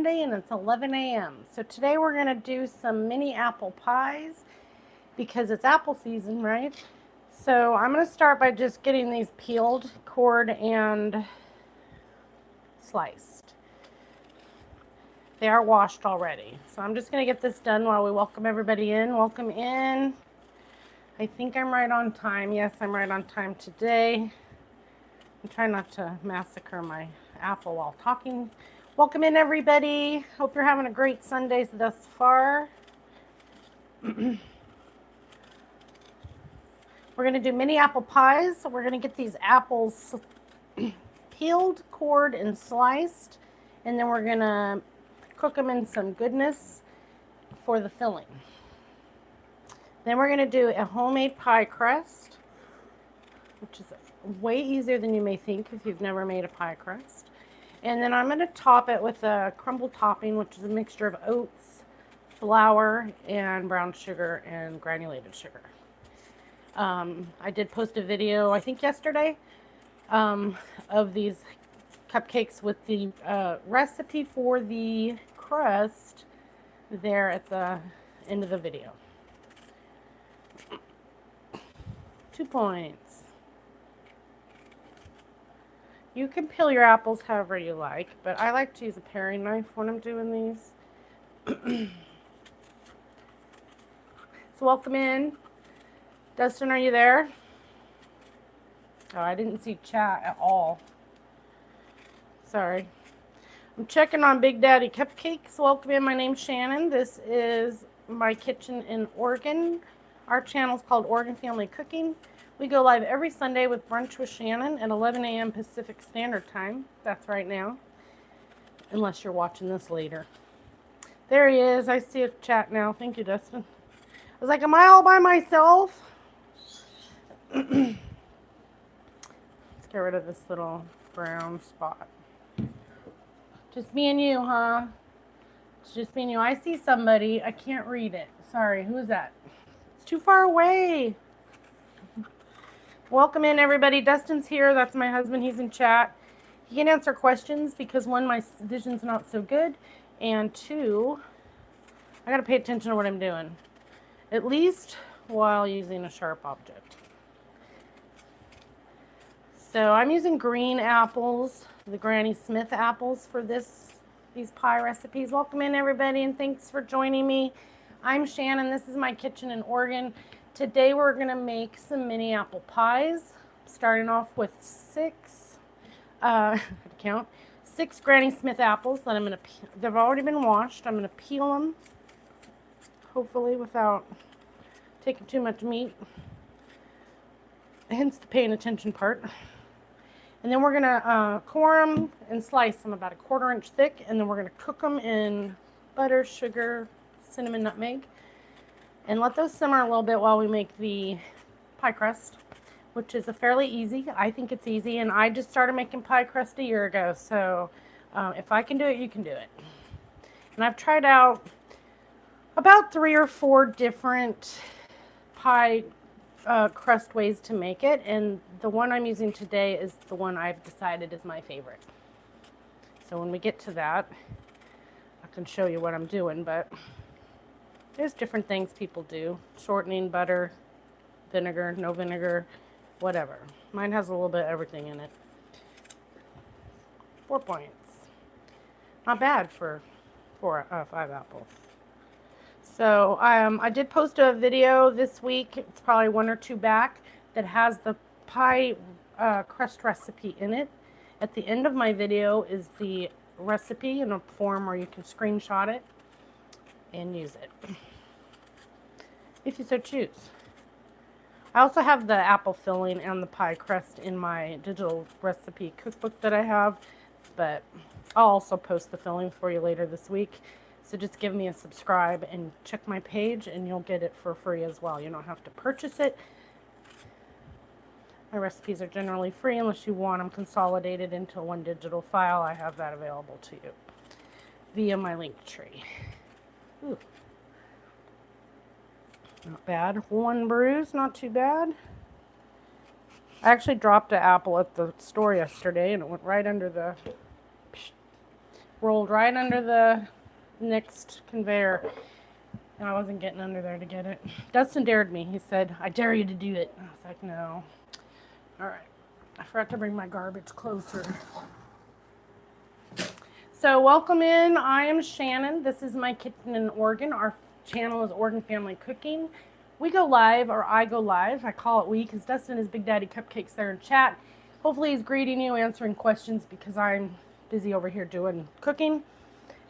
Sunday and it's 11 a.m. So today we're going to do some mini apple pies because it's apple season, right? So I'm going to start by just getting these peeled, cored, and sliced. They are washed already. So I'm just going to get this done while we welcome everybody in. Welcome in. I think I'm right on time. Yes, I'm right on time today. I'm trying not to massacre my apple while talking. Welcome in, everybody. Hope you're having a great Sunday thus far. We're going to do mini apple pies. So we're going to get these apples peeled, cored, and sliced. And then we're going to cook them in some goodness for the filling. Then we're going to do a homemade pie crust, which is way easier than you may think if you've never made a pie crust. And then I'm going to top it with a crumble topping, which is a mixture of oats, flour, and brown sugar and granulated sugar. I did post a video, I think yesterday, of these cupcakes with the recipe for the crust there at the end of the video. 2 points. You can peel your apples however you like, but I like to use a paring knife when I'm doing these. So welcome in. Dustin, are you there? Oh, I didn't see chat at all. Sorry. I'm checking on Big Daddy Cupcakes. Welcome in. My name's Shannon. This is my kitchen in Oregon. Our channel is called Oregon Family Cooking. We go live every Sunday with Brunch with Shannon at 11 a.m. Pacific Standard Time. That's right now, unless you're watching this later. There he is. I see a chat now. Thank you, Dustin. I was like, am I all by myself? Let's get rid of this little brown spot. Just me and you, huh? It's just me and you. I see somebody. I can't read it. Sorry. Who is that? It's too far away. Welcome in, everybody. Dustin's here. That's my husband. He's in chat. He can answer questions because, one, my vision's not so good, and two, I got to pay attention to what I'm doing, at least while using a sharp object. So I'm using green apples, the Granny Smith apples for these pie recipes. Welcome in, everybody, and thanks for joining me. I'm Shannon. This is my kitchen in Oregon. Today we're going to make some mini apple pies, starting off with six Granny Smith apples that I'm going to they've already been washed. I'm going to peel them, hopefully without taking too much meat, hence the paying attention part. And then we're going to core them and slice them about 1/4 inch thick, and then we're going to cook them in butter, sugar, cinnamon, nutmeg, and let those simmer a little bit while we make the pie crust, which is fairly easy. I think it's easy, and I just started making pie crust a year ago, so if I can do it, you can do it. And I've tried out about 3 or 4 different pie crust ways to make it, and the one I'm using today is the one I've decided is my favorite. So when we get to that, I can show you what I'm doing, but there's different things people do. Shortening, butter, vinegar, no vinegar, whatever. Mine has a little bit of everything in it. 4 points. Not bad for 5 apples. So I did post a video this week. It's probably 1 or 2 back that has the pie crust recipe in it. At the end of my video is the recipe in a form where you can screenshot it and use it if you so choose. I also have the apple filling and the pie crust in my digital recipe cookbook that I have, but I'll also post the filling for you later this week. So just give me a subscribe and check my page and you'll get it for free as well. You don't have to purchase it. My recipes are generally free unless you want them consolidated into one digital file. I have that available to you via my link tree. Ooh. Not bad. 1 bruise, not too bad. I actually dropped an apple at the store yesterday and it went right under the rolled right under the next conveyor. And I wasn't getting under there to get it. Dustin dared me. He said, I dare you to do it. I was like, no. All right. I forgot to bring my garbage closer. So welcome in. I am Shannon. This is my kitchen in Oregon. Our channel is Oregon Family Cooking. We go live, or I go live. I call it we because Dustin is Big Daddy Cupcakes there in chat. Hopefully he's greeting you, answering questions because I'm busy over here doing cooking.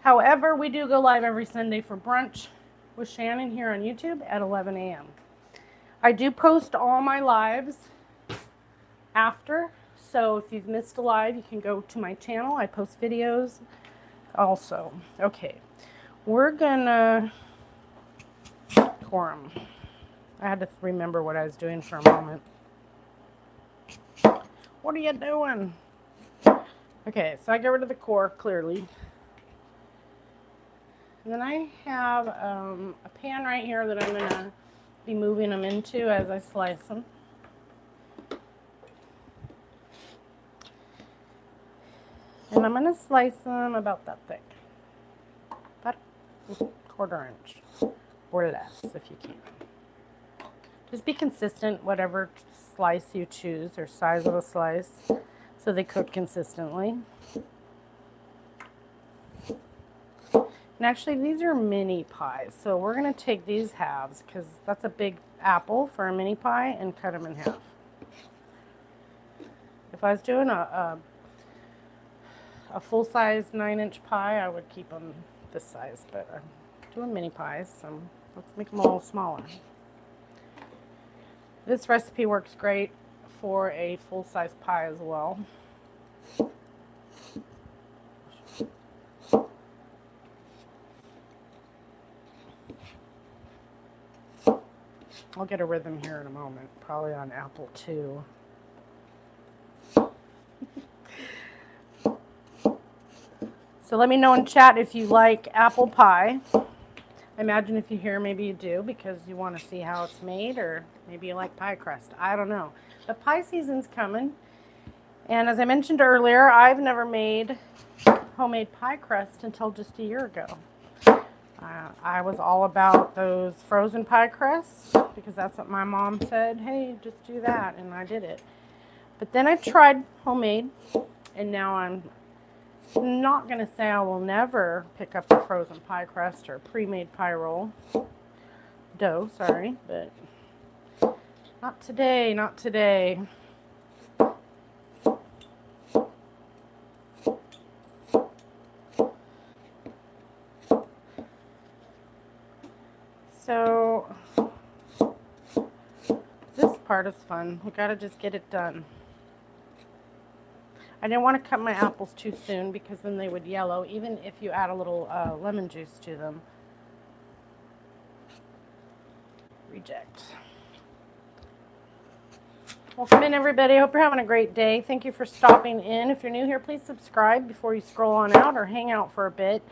However, we do go live every Sunday for brunch with Shannon here on YouTube at 11 a.m. I do post all my lives after, so if you've missed a live, you can go to my channel. I post videos also. Okay, we're gonna core them. I had to remember what I was doing for a moment. What are you doing? Okay, so I get rid of the core, clearly. And then I have a pan right here that I'm going to be moving them into as I slice them. And I'm going to slice them about that thick. About a quarter inch or less if you can. Just be consistent, whatever slice you choose or size of a slice, so they cook consistently. And actually, these are mini pies, so we're going to take these halves because that's a big apple for a mini pie and cut them in half. If I was doing a full-size 9-inch pie, I would keep them this size, but I'm doing mini pies, so let's make them a little smaller. This recipe works great for a full-size pie as well. I'll get a rhythm here in a moment, probably on apple too. So let me know in chat if you like apple pie. I imagine if you hear, maybe you do because you want to see how it's made, or maybe you like pie crust. I don't know. But pie season's coming. And as I mentioned earlier, I've never made homemade pie crust until just a year ago. I was all about those frozen pie crusts because that's what my mom said. Hey, just do that, and I did it. But then I tried homemade, and now I'm not going to say I will never pick up a frozen pie crust or pre-made pie roll. Dough, sorry, but not today, not today. So this part is fun. We gotta just get it done. I didn't want to cut my apples too soon because then they would yellow, even if you add a little lemon juice to them. Reject. Welcome in, everybody. I hope you're having a great day. Thank you for stopping in. If you're new here, please subscribe before you scroll on out or hang out for a bit.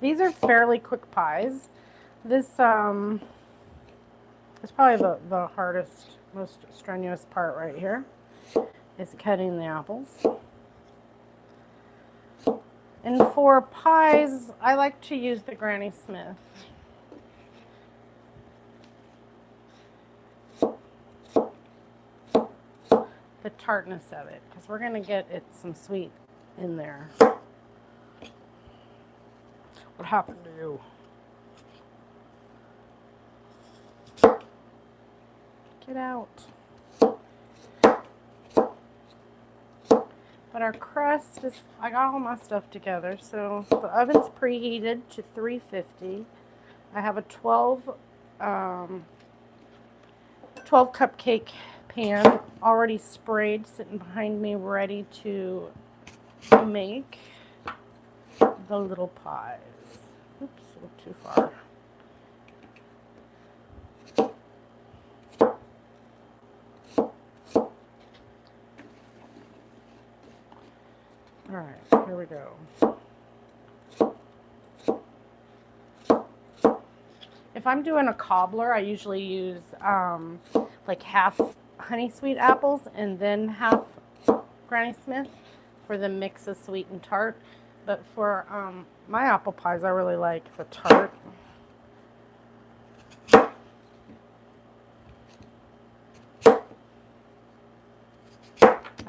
These are fairly quick pies. This is probably the hardest, most strenuous part right here, is cutting the apples. And for pies, I like to use the Granny Smith. The tartness of it, because we're going to get some sweet in there. What happened to you? Get out. But our crust is, I got all my stuff together. So the oven's preheated to 350. I have a 12 cupcake pan already sprayed, sitting behind me, ready to make the little pies. Oops, a little too far. All right, here we go. If I'm doing a cobbler, I usually use like half honey sweet apples and then half Granny Smith for the mix of sweet and tart. But for my apple pies, I really like the tart. I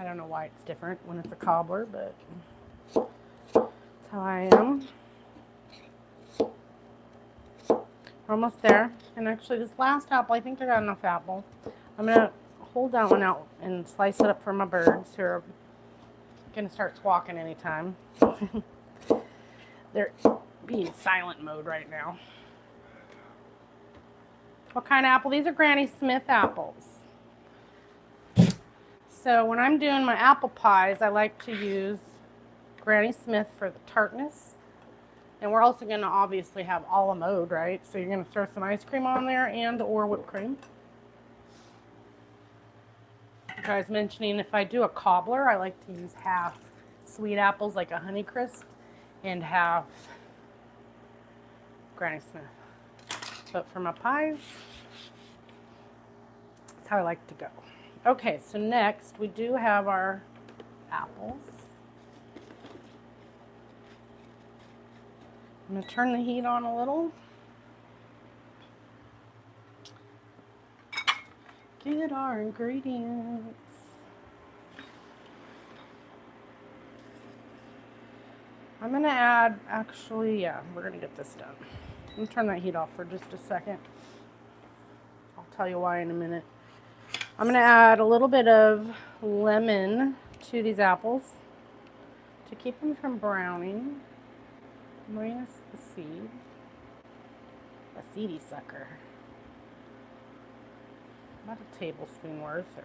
don't know why it's different when it's a cobbler, but that's how I am. We're almost there. And actually this last apple, I think I got enough apple. I'm going to hold that one out and slice it up for my birds who are going to start squawking anytime. They're being silent mode right now. What kind of apple? These are Granny Smith apples. So when I'm doing my apple pies, I like to use Granny Smith for the tartness. And we're also going to obviously have a la mode, right? So you're going to throw some ice cream on there and or whipped cream. Like I was mentioning, if I do a cobbler, I like to use half sweet apples like a Honeycrisp and half Granny Smith. But for my pies, that's how I like to go. Okay, so next we do have our apples. I'm going to turn the heat on a little. Get our ingredients. I'm going to add, actually, yeah, we're going to get this done. I'm going to turn that heat off for just a second. I'll tell you why in a minute. I'm going to add a little bit of lemon to these apples to keep them from browning. Minus the seed. A seedy sucker. About a tablespoon worth or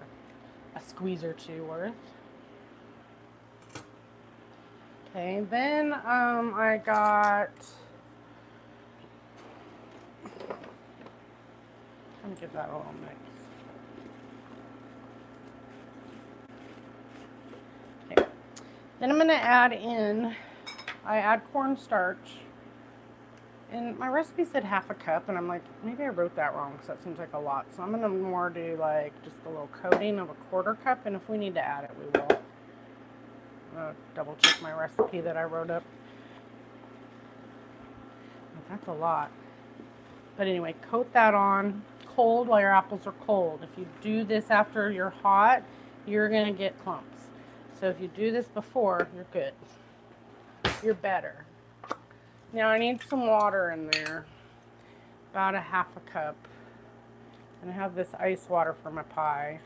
a squeeze or two worth. Okay, then I got, let me give that a little mix. Okay, then I'm going to add in, I add cornstarch, and my recipe said half a cup, and I'm like, maybe I wrote that wrong because that seems like a lot. So I'm going to more do like just a little coating of a quarter cup, and if we need to add it, we will. I'm going to double check my recipe that I wrote up. But that's a lot. But anyway, coat that on cold while your apples are cold. If you do this after you're hot, you're going to get clumps. So if you do this before, you're good. You're better. Now I need some water in there, about a half a cup. And I have this ice water for my pie.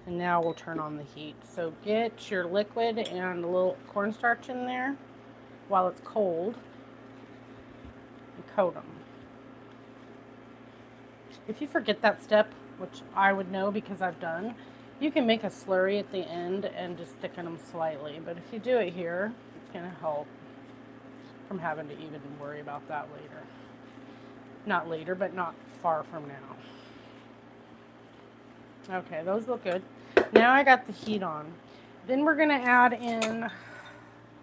And now we'll turn on the heat. So get your liquid and a little cornstarch in there while it's cold and coat them. If you forget that step, which I would know because I've done, you can make a slurry at the end and just thicken them slightly. But if you do it here, it's going to help from having to even worry about that later. Not later, but not far from now. Okay, those look good. Now I got the heat on. Then we're going to add in,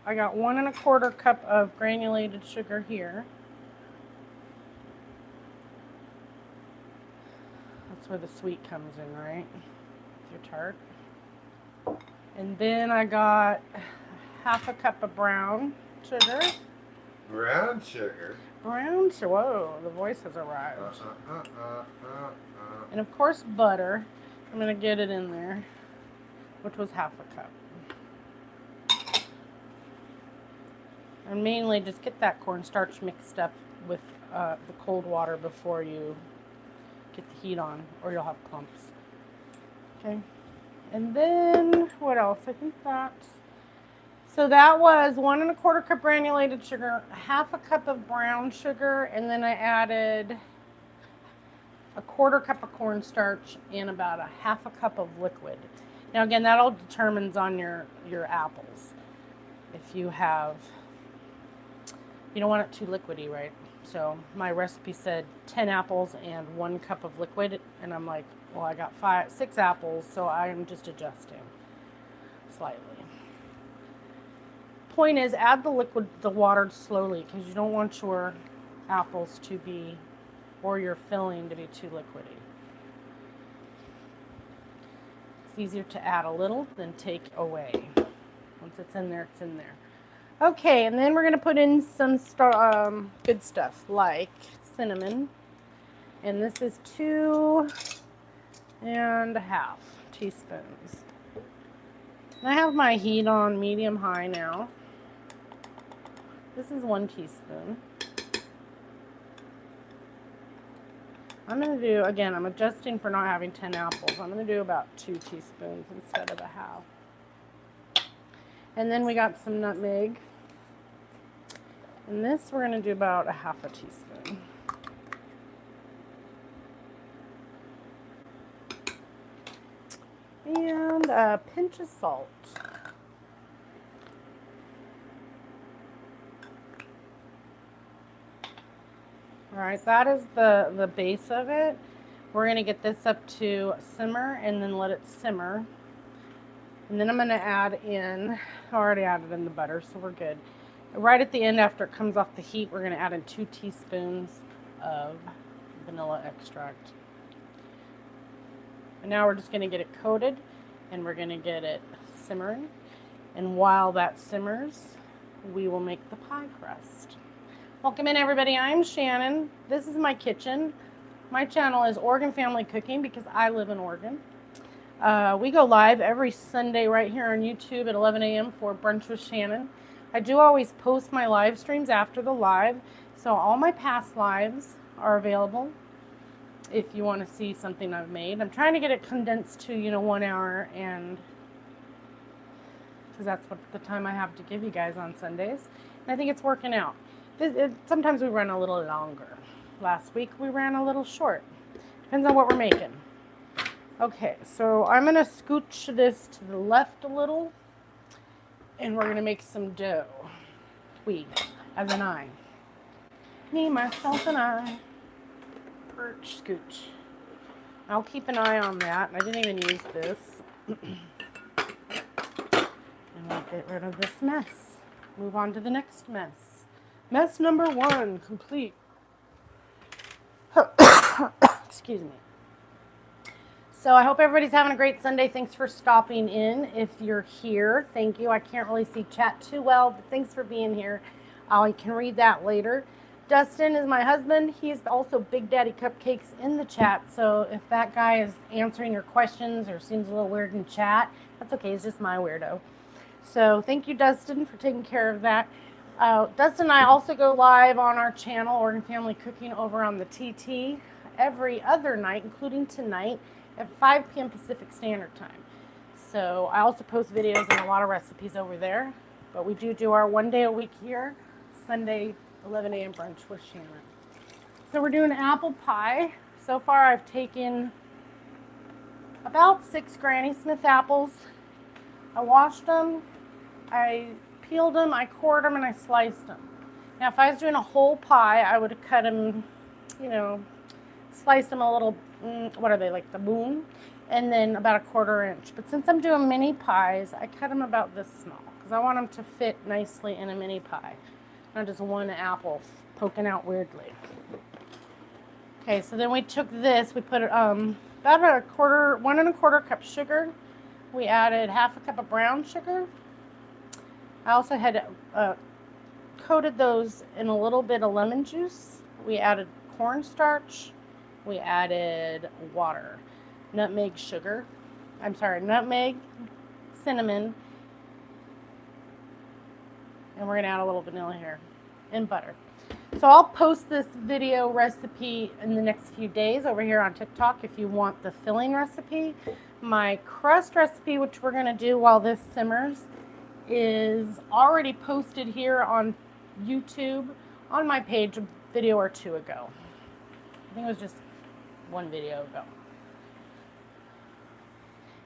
I got 1 1/4 cup of granulated sugar here. That's where the sweet comes in, right? Your tart. And then I got half a cup of brown sugar. Brown sugar? Brown sugar. Whoa, the voice has arrived. And of course butter. I'm going to get it in there, which was half a cup. And mainly just get that cornstarch mixed up with the cold water before you get the heat on, or you'll have clumps. Okay, and then what else? I think that's, so that was 1 1/4 cup granulated sugar, half a cup of brown sugar, and then I added a 1/4 cup of cornstarch and about a half a cup of liquid. Now again, that all determines on your apples. If you have, you don't want it too liquidy, right? So my recipe said 10 apples and 1 cup of liquid, and I'm like, well, I got 6 apples, so I'm just adjusting slightly. Point is, add the water slowly, because you don't want your apples to be, or your filling to be too liquidy. It's easier to add a little than take away. Once it's in there, it's in there. Okay, and then we're going to put in some good stuff like cinnamon. And this is 2.5 teaspoons. And I have my heat on medium-high now. This is 1 teaspoon. I'm going to do, again, I'm adjusting for not having 10 apples. I'm going to do about 2 teaspoons instead of 1/2. And then we got some nutmeg. And this we're going to do about 1/2 teaspoon. And a pinch of salt. All right, that is the base of it. We're going to get this up to simmer and then let it simmer. And then I'm going to add in, I already added in the butter, so we're good. Right at the end, after it comes off the heat, we're going to add in 2 teaspoons of vanilla extract. And now we're just going to get it coated and we're going to get it simmering. And while that simmers, we will make the pie crust. Welcome in, everybody. I'm Shannon. This is my kitchen. My channel is Oregon Family Cooking because I live in Oregon. We go live every Sunday right here on YouTube at 11 a.m. for Brunch with Shannon. I do always post my live streams after the live, so all my past lives are available if you want to see something I've made. I'm trying to get it condensed to, 1 hour, and because that's what the time I have to give you guys on Sundays. And I think it's working out. Sometimes we run a little longer. Last week we ran a little short. Depends on what we're making. Okay, so I'm going to scooch this to the left a little, and we're going to make some dough. We, as an I. Me, myself, and I. Perch, scooch. I'll keep an eye on that. I didn't even use this. And we'll get rid of this mess. Move on to the next mess. Mess number 1, complete. Excuse me. So I hope everybody's having a great Sunday. Thanks for stopping in. If you're here, thank you. I can't really see chat too well, but thanks for being here. I can read that later. Dustin is my husband. He is also Big Daddy Cupcakes in the chat. So if that guy is answering your questions or seems a little weird in chat, that's okay. He's just my weirdo. So thank you, Dustin, for taking care of that. Dustin and I also go live on our channel, Oregon Family Cooking, over on the TT every other night, including tonight at 5 p.m. Pacific Standard Time. So I also post videos and a lot of recipes over there. But we do our 1 day a week here, Sunday, 11 a.m. brunch with Shannon. So we're doing apple pie. So far I've taken about 6 Granny Smith apples. I washed them, I peeled them, I cored them, and I sliced them. Now if I was doing a whole pie, I would have cut them, sliced them a little, what are they, like the moon? And then about 1/4 inch. But since I'm doing mini pies, I cut them about this small because I want them to fit nicely in a mini pie. Not just one apple poking out weirdly. Okay, so then we took this, we put about 1 1/4 cup sugar. We added 1/2 cup of brown sugar. I also had coated those in a little bit of lemon juice. We added cornstarch. We added water, nutmeg, cinnamon, and we're going to add a little vanilla here, and butter. So I'll post this video recipe in the next few days over here on TikTok if you want the filling recipe. My crust recipe, which we're going to do while this simmers, is already posted here on YouTube on my page a video or 2 ago. I think it was just 1 video ago.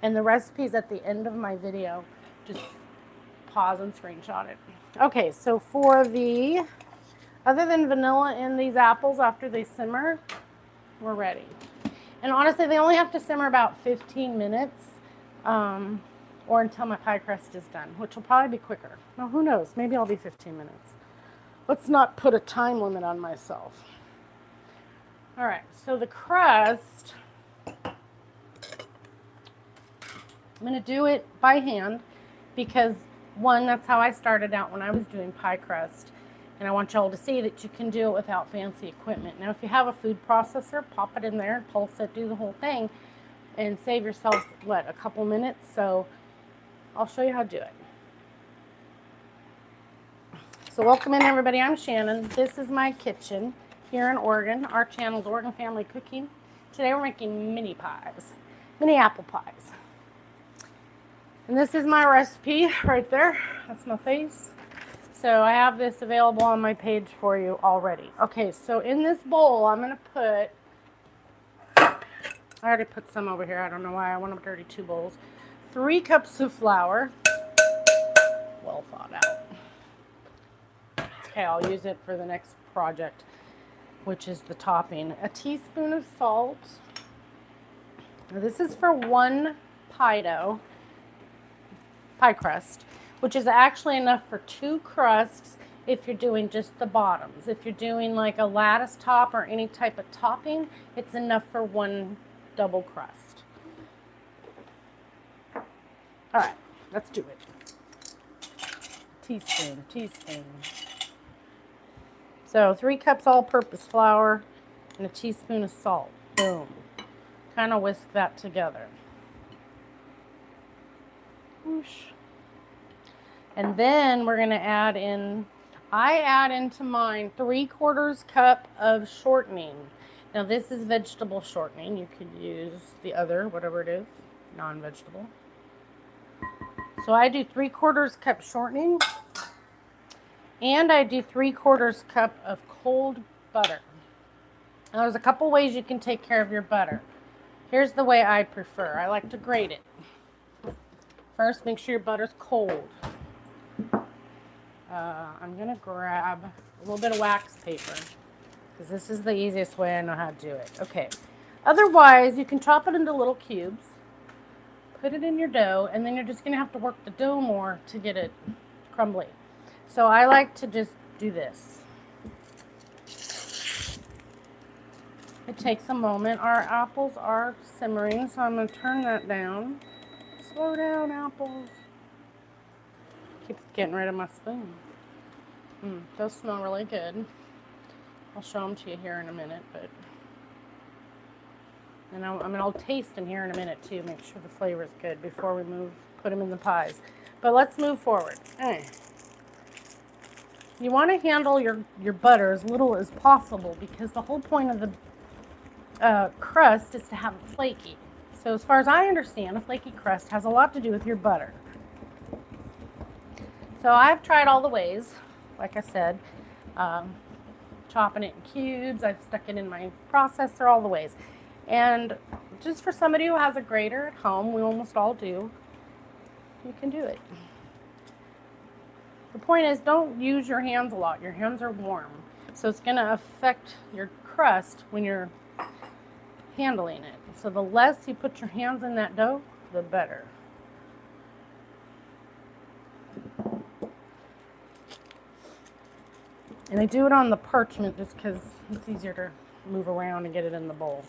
And the recipe's at the end of my video. Just pause and screenshot it. Okay, so for other than vanilla in these apples after they simmer, we're ready. And honestly, they only have to simmer about 15 minutes or until my pie crust is done, which will probably be quicker. Well, who knows? Maybe I'll be 15 minutes. Let's not put a time limit on myself. All right, so the crust, I'm going to do it by hand because, one, that's how I started out when I was doing pie crust. And I want y'all to see that you can do it without fancy equipment. Now, if you have a food processor, pop it in there, pulse it, do the whole thing, and save yourself, a couple minutes. So I'll show you how to do it. So welcome in, everybody. I'm Shannon. This is my kitchen here in Oregon. Our channel is Oregon Family Cooking. Today we're making mini pies, mini apple pies. And this is my recipe right there. That's my face. So I have this available on my page for you already. Okay, so in this bowl, I'm going to put, I already put some over here. I don't know why. I want to dirty 2 bowls. 3 cups of flour, well thought out. Okay, I'll use it for the next project, which is the topping. A teaspoon of salt. Now, this is for 1 pie dough, pie crust, which is actually enough for 2 crusts if you're doing just the bottoms. If you're doing like a lattice top or any type of topping, it's enough for 1 double crust. All right, let's do it. Teaspoon. So 3 cups all-purpose flour and a teaspoon of salt. Boom. Kind of whisk that together. Whoosh. And then we're going to add in, I add into mine 3/4 cup of shortening. Now this is vegetable shortening. You could use the other, whatever it is, non-vegetable. So I do 3/4 cup shortening, and I do 3/4 cup of cold butter. Now there's a couple ways you can take care of your butter. Here's the way I prefer. I like to grate it. First, make sure your butter's cold. I'm going to grab a little bit of wax paper because this is the easiest way I know how to do it. Okay. Otherwise, you can chop it into little cubes, put it in your dough, and then you're just going to have to work the dough more to get it crumbly. So I like to just do this. It takes a moment. Our apples are simmering, so I'm going to turn that down. Slow down, apples. Keeps getting rid of my spoon. Those smell really good. I'll show them to you here in a minute, and I'll taste them here in a minute too. Make sure the flavor is good before we put them in the pies. But let's move forward. You want to handle your butter as little as possible because the whole point of the crust is to have it flaky. So as far as I understand, a flaky crust has a lot to do with your butter. So I've tried all the ways, like I said, chopping it in cubes. I've stuck it in my processor, all the ways. And just for somebody who has a grater at home, we almost all do, you can do it. The point is, don't use your hands a lot. Your hands are warm. So it's going to affect your crust when you're handling it. So the less you put your hands in that dough, the better. And I do it on the parchment just because it's easier to move around and get it in the bowl.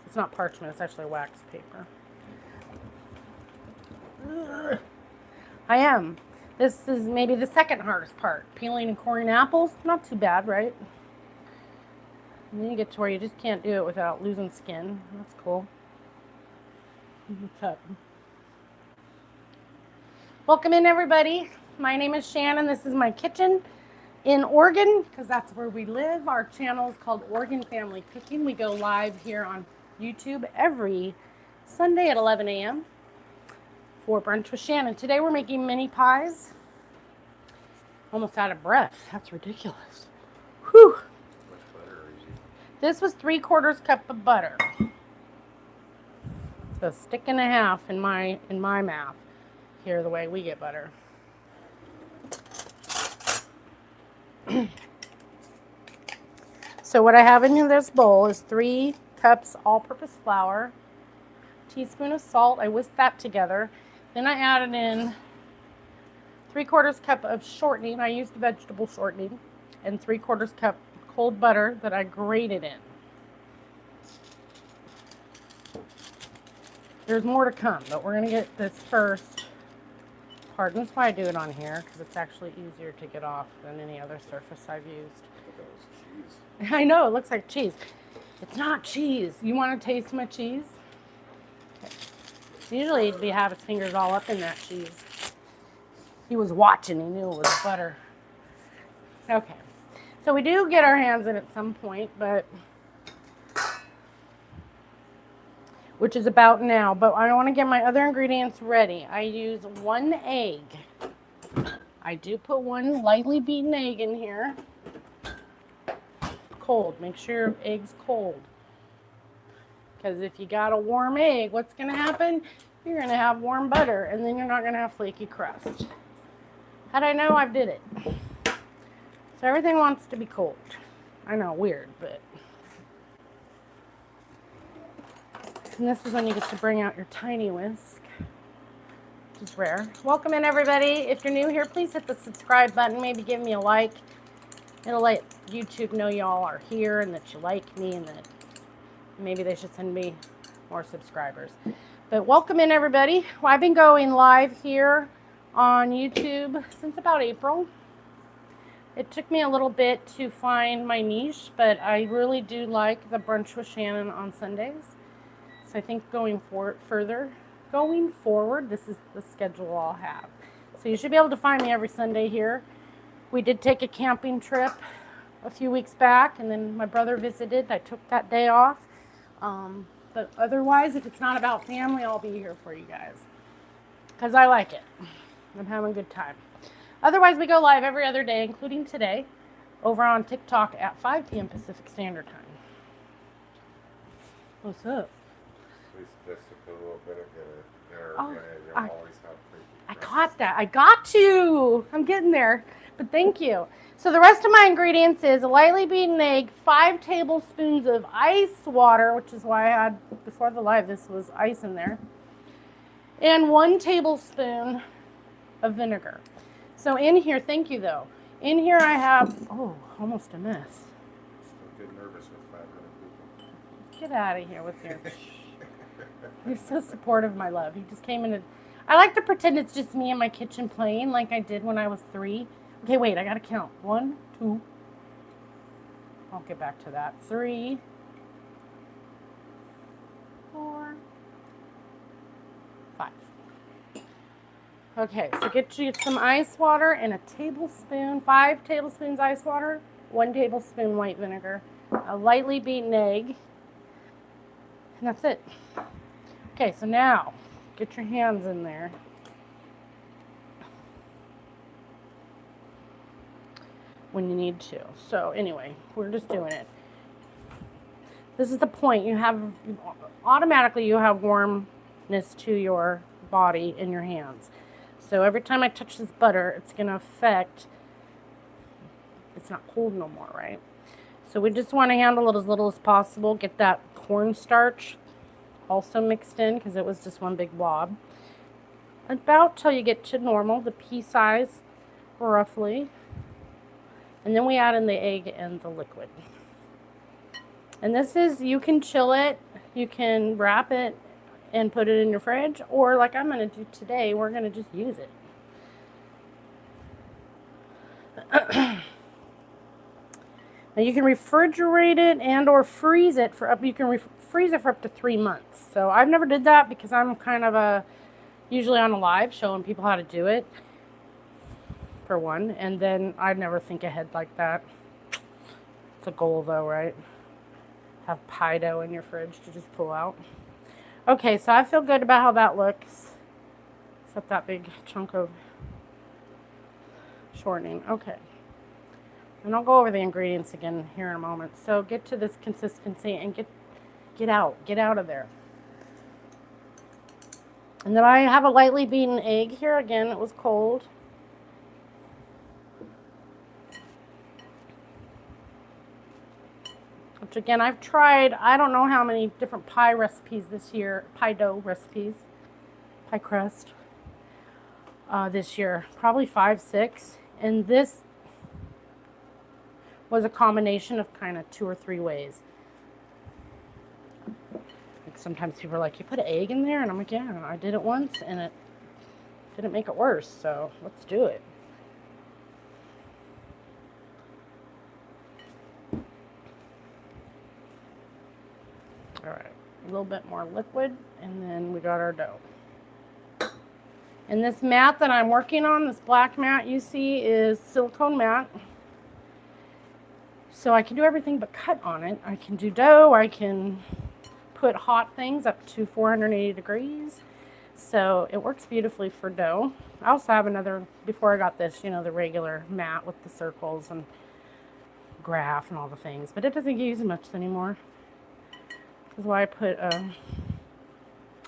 It's not parchment, it's actually wax paper. I am. This is maybe the second hardest part. Peeling and coring apples, not too bad, right? And then you get to where you just can't do it without losing skin. That's cool. What's up? Welcome in, everybody. My name is Shannon. This is my kitchen in Oregon, because that's where we live. Our channel is called Oregon Family Cooking. We go live here on YouTube every Sunday at 11 a.m. for Brunch with Shannon. Today we're making mini pies. Almost out of breath. That's ridiculous. Whew. Much butter are you? This was 3/4 cup of butter. So a stick and a half in my math. Here, the way we get butter. So what I have in this bowl is 3 cups all-purpose flour, teaspoon of salt. I whisked that together. Then I added in 3/4 cup of shortening. I used the vegetable shortening, and 3/4 cup cold butter that I grated in. There's more to come, but we're going to get this first part. And that's why I do it on here, because it's actually easier to get off than any other surface I've used. I thought that was cheese. I know, it looks like cheese. It's not cheese. You want to taste my cheese? Okay. Usually he'd have his fingers all up in that cheese. He was watching. He knew it was butter. Okay. So we do get our hands in at some point, but which is about now. But I want to get my other ingredients ready. I use 1 egg. I do put 1 lightly beaten egg in here. Cold. Make sure your egg's cold. Because if you got a warm egg, what's going to happen? You're going to have warm butter, and then you're not going to have flaky crust. How'd I know? I did it. So everything wants to be cold. I know, weird, but. And this is when you get to bring out your tiny whisk, which is rare. Welcome in, everybody. If you're new here, please hit the subscribe button. Maybe give me a like. It'll let YouTube know y'all are here and that you like me and that maybe they should send me more subscribers. But welcome in, everybody. Well, I've been going live here on YouTube since about April. It took me a little bit to find my niche, but I really do like the Brunch with Shannon on Sundays. So I think going forward, this is the schedule I'll have. So you should be able to find me every Sunday here. We did take a camping trip a few weeks back, and then my brother visited. I took that day off. But otherwise, if it's not about family, I'll be here for you guys. Because I like it. I'm having a good time. Otherwise, we go live every other day, including today, over on TikTok at 5 p.m. Pacific Standard Time. What's up? Please just put a little bit of it. Oh, You'll always have I caught that. I got you. I'm getting there. But thank you. So the rest of my ingredients is a lightly beaten egg, 5 tablespoons of ice water, which is why I had, before the live, this was ice in there, and 1 tablespoon of vinegar. So in here, thank you though. In here I have, oh, almost a mess. Still get nervous with 500 people. Get out of here with your, you're so supportive, my love. You just came in and, I like to pretend it's just me in my kitchen playing like I did when I was 3. Okay, wait, I gotta count. 1, 2. I'll get back to that. 3, 4, 5. Okay, so get you some ice water and a tablespoon, 5 tablespoons ice water, 1 tablespoon white vinegar, a lightly beaten egg, and that's it. Okay, so now get your hands in there. When you need to. So anyway, we're just doing it. This is the point. You have automatically you have warmness to your body in your hands. So every time I touch this butter, it's going to affect, it's not cold no more, right? So we just want to handle it as little as possible. Get that cornstarch also mixed in because it was just one big blob. About till you get to normal, the pea size roughly. And then we add in the egg and the liquid. And this is, you can chill it, you can wrap it and put it in your fridge, or like I'm going to do today, we're going to just use it. Now you can refrigerate it and or freeze it for up, you can freeze it for up to 3 months. So I've never did that because I'm kind of usually on a live showing people how to do it. For one, and then I'd never think ahead like that. It's a goal though, right? Have pie dough in your fridge to just pull out. Okay, so I feel good about how that looks. Except that big chunk of shortening. Okay. And I'll go over the ingredients again here in a moment. So get to this consistency and get out of there. And then I have a lightly beaten egg here. Again, it was cold. Which again, I've tried, I don't know how many different pie recipes this year, pie dough recipes, pie crust this year. Probably 5, 6. And this was a combination of kind of 2 or 3 ways. Like sometimes people are like, you put an egg in there? And I'm like, yeah, I did it once and it didn't make it worse, so let's do it. All right, a little bit more liquid, and then we got our dough. And this mat that I'm working on, this black mat you see, is silicone mat. So I can do everything but cut on it. I can do dough, I can put hot things up to 480 degrees. So it works beautifully for dough. I also have another, before I got this, you know, the regular mat with the circles and graph and all the things. But it doesn't get used much anymore. This is why I put a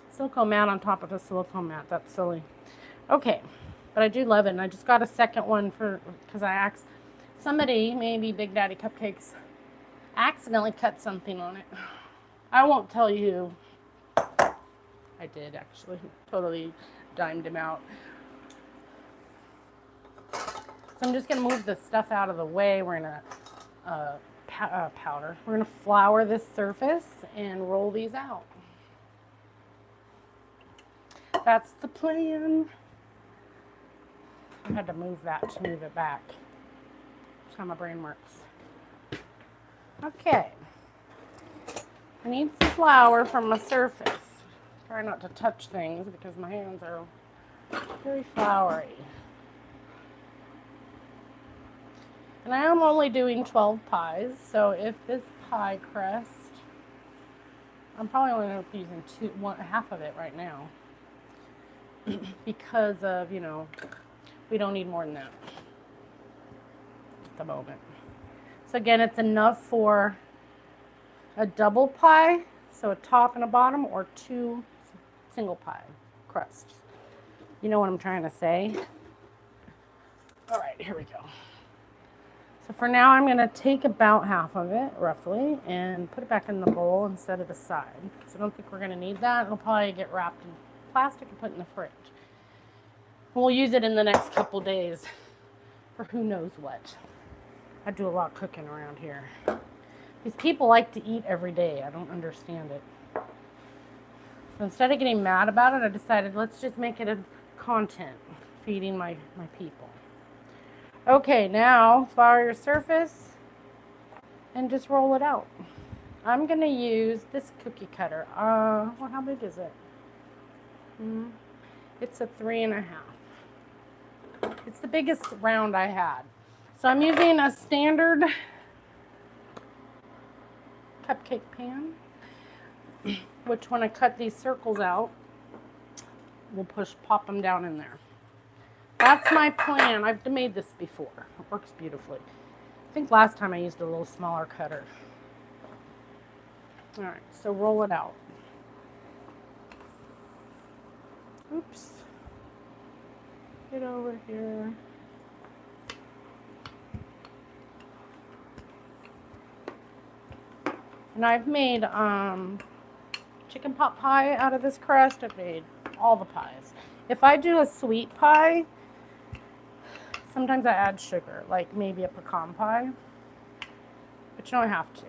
silicone mat on top of a silicone mat. That's silly. Okay, but I do love it. And I just got a second one because I asked somebody, maybe Big Daddy Cupcakes, accidentally cut something on it. I won't tell you. I did actually. Totally dimed him out. So I'm just going to move the stuff out of the way. We're going to powder. We're going to flour this surface and roll these out. That's the plan. I had to move that to move it back. That's how my brain works. Okay. I need some flour from my surface. Try not to touch things because my hands are very floury. And I am only doing 12 pies, so if this pie crust, I'm probably only going to be using half of it right now because of, you know, we don't need more than that at the moment. So again, it's enough for a double pie, so a top and a bottom, or 2 single pie crusts. You know what I'm trying to say? All right, here we go. So for now, I'm going to take about half of it, roughly, and put it back in the bowl and set it aside. Because I don't think we're going to need that. It'll probably get wrapped in plastic and put in the fridge. We'll use it in the next couple days for who knows what. I do a lot of cooking around here. These people like to eat every day. I don't understand it. So instead of getting mad about it, I decided let's just make it a content, feeding my people. Okay, now flour your surface and just roll it out. I'm going to use this cookie cutter. Well, how big is it? It's a 3.5. It's the biggest round I had. So I'm using a standard cupcake pan, which when I cut these circles out, we'll pop them down in there. That's my plan. I've made this before. It works beautifully. I think last time I used a little smaller cutter. All right, so roll it out. Oops. Get over here. And I've made chicken pot pie out of this crust. I've made all the pies. If I do a sweet pie, sometimes I add sugar, like maybe a pecan pie. But you don't have to.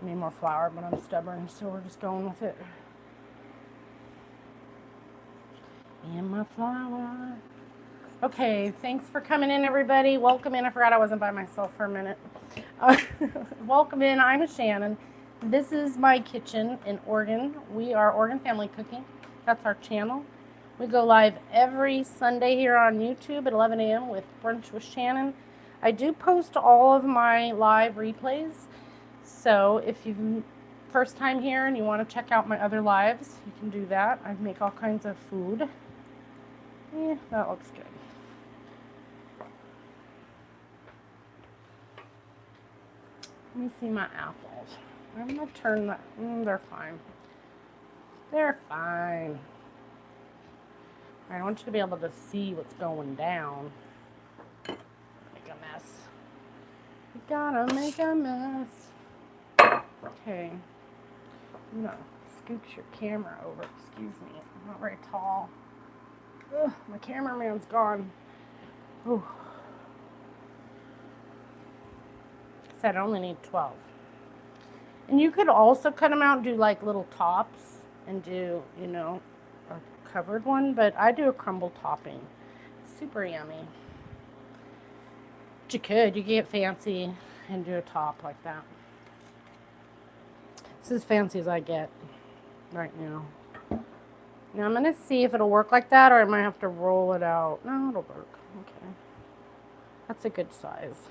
I need more flour, but I'm stubborn, so we're just going with it. And my flour. Okay, thanks for coming in, everybody. Welcome in. I forgot I wasn't by myself for a minute. Welcome in. I'm Shannon. This is my kitchen in Oregon. We are Oregon Family Cooking. That's our channel. We go live every Sunday here on YouTube at 11 a.m. with Brunch with Shannon. I do post all of my live replays. So if you're first time here and you want to check out my other lives, you can do that. I make all kinds of food. Yeah, that looks good. Let me see my apples. I'm going to turn that. They're fine. They're fine. I want you to be able to see what's going down. Make a mess. You gotta make a mess. Okay. I'm going to scooch your camera over. Excuse me. I'm not very tall. Ugh, my cameraman's gone. Ooh. Said I only need 12. And you could also cut them out and do like little tops and do, you know, a covered one. But I do a crumble topping. Super yummy. But you could get fancy and do a top like that. It's as fancy as I get right now. Now I'm going to see if it'll work like that, or I might have to roll it out. No, it'll work. Okay. That's a good size.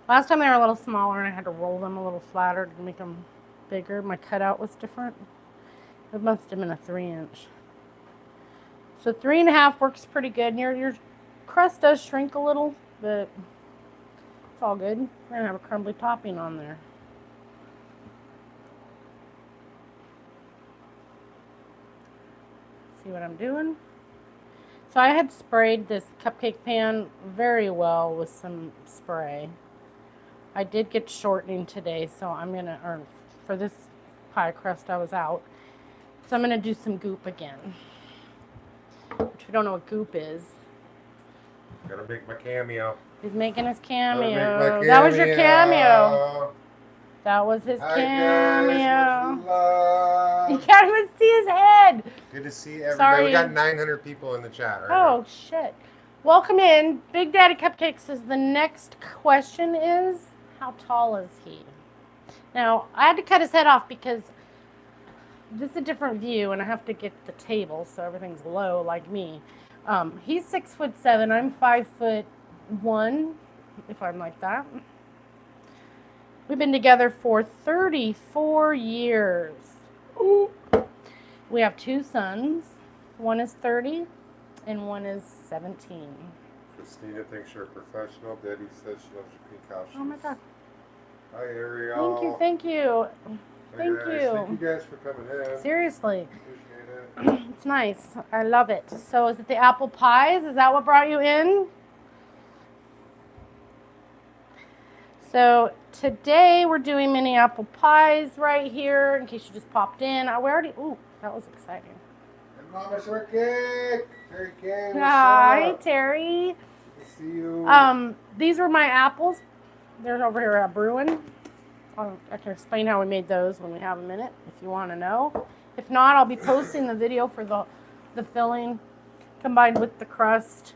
Last time they were a little smaller and I had to roll them a little flatter to make them bigger. My cutout was different. It must have been a 3-inch. So 3.5 works pretty good. And your crust does shrink a little, but it's all good. We're going to have a crumbly topping on there. See what I'm doing? So I had sprayed this cupcake pan very well with some spray. I did get shortening today, so I'm going to, or for this pie crust I was out. So I'm going to do some goop again. Which if you don't know what goop is. Gotta make my cameo. He's making his cameo. Cameo. That was your cameo. That was his Hi cameo. guys, much love. You can't even see his head. Good to see everybody. Sorry. We got 900 people in the chat right Oh, shit. Welcome in. Big Daddy Cupcakes says the next question is, how tall is he? Now, I had to cut his head off because this is a different view, and I have to get the table so everything's low like me. He's 6'7". I'm 5'1", if I'm like that. We've been together for 34 years. Ooh. We have 2 sons. One is 30 and one is 17. Christina thinks you're a professional. Debbie says she loves your pink house. Oh my God. Hi, Ariel. Thank you, thank you. Thank you. Thank you guys for coming in. Seriously. Appreciate it. It's nice. I love it. So is it the apple pies? Is that what brought you in? So today we're doing mini apple pies right here in case you just popped in. Ooh, that was exciting. And Mama Shortcake. Terry King. Hi, Terry. Good to see you. These were my apples. They're over here at Bruin. I can explain how we made those when we have a minute, if you want to know. If not, I'll be posting the video for the filling combined with the crust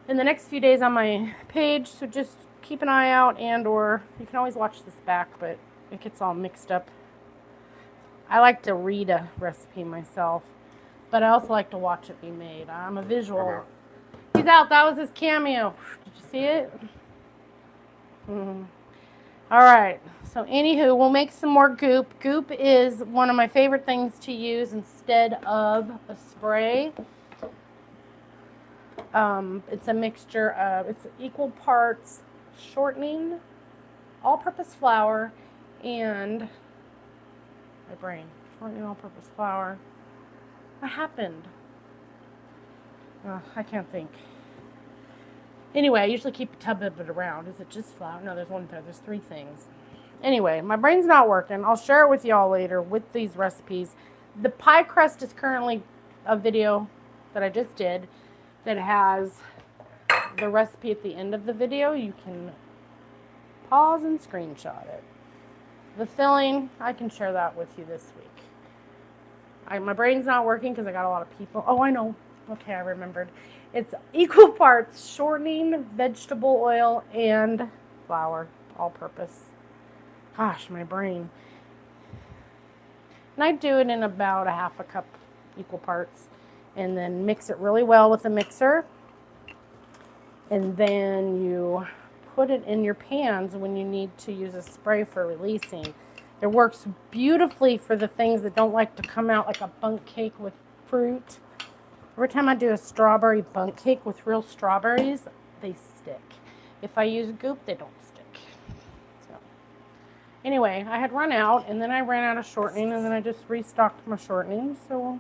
in the next few days on my page. So just keep an eye out, or you can always watch this back, but it gets all mixed up. I like to read a recipe myself, but I also like to watch it be made. I'm a visual. He's out. That was his cameo. Did you see it? All right. So anywho, we'll make some more goop. Goop is one of my favorite things to use instead of a spray. It's a mixture of, it's equal parts shortening, all-purpose flour, and my brain. Shortening, all-purpose flour. What happened? I can't think. Anyway, I usually keep a tub of it around. Is it just flour? No, there's one there. There's 3 things. Anyway, my brain's not working. I'll share it with y'all later with these recipes. The pie crust is currently a video that I just did that has the recipe at the end of the video. You can pause and screenshot it. The filling, I can share that with you this week. My brain's not working because I got a lot of people. Oh, I know. Okay, I remembered. It's equal parts shortening, vegetable oil, and flour, all-purpose. Gosh, my brain. And I do it in about a 1/2 cup equal parts, and then mix it really well with a mixer. And then you put it in your pans when you need to use a spray for releasing. It works beautifully for the things that don't like to come out like a bundt cake with fruit. Every time I do a strawberry bundt cake with real strawberries, they stick. If I use goop, they don't stick. So, anyway, I had run out, and then I ran out of shortening, and then I just restocked my shortening, so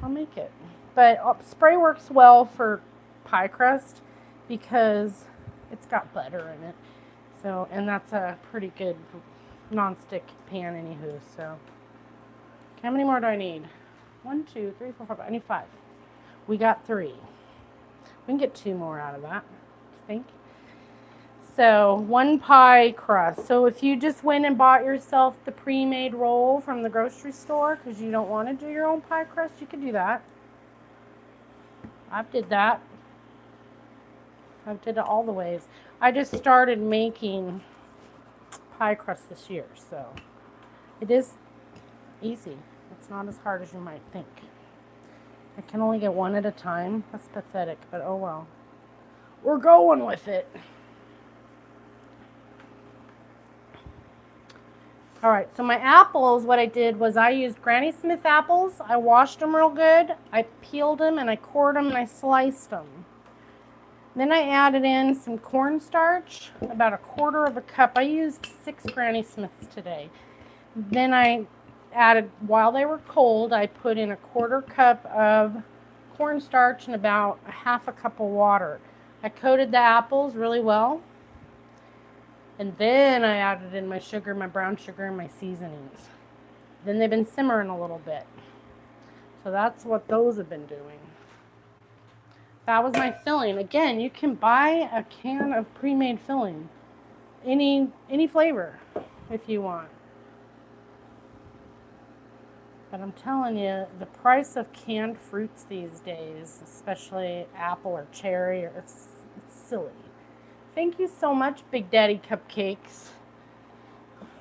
I'll make it. But spray works well for pie crust because it's got butter in it. So, and that's a pretty good non-stick pan anywho. So, how many more do I need? 1, 2, 3, 4, 5. I need 5. We got 3. We can get 2 more out of that, I think. So 1 pie crust. So if you just went and bought yourself the pre-made roll from the grocery store because you don't want to do your own pie crust, you could do that. I've did that. I've did it all the ways. I just started making pie crust this year, so it is easy. It's not as hard as you might think. I can only get one at a time. That's pathetic, but oh well. We're going with it. All right, so my apples, what I did was I used Granny Smith apples. I washed them real good. I peeled them and I cored them and I sliced them. Then I added in some cornstarch, about 1/4 cup. I used 6 Granny Smiths today. Then I added, while they were cold, I put in 1/4 cup of cornstarch and about 1/2 cup of water. I coated the apples really well. And then I added in my sugar, my brown sugar, and my seasonings. Then they've been simmering a little bit. So that's what those have been doing. That was my filling. Again, you can buy a can of pre-made filling. Any flavor if you want. But I'm telling you, the price of canned fruits these days, especially apple or cherry, it's silly. Thank you so much, Big Daddy Cupcakes.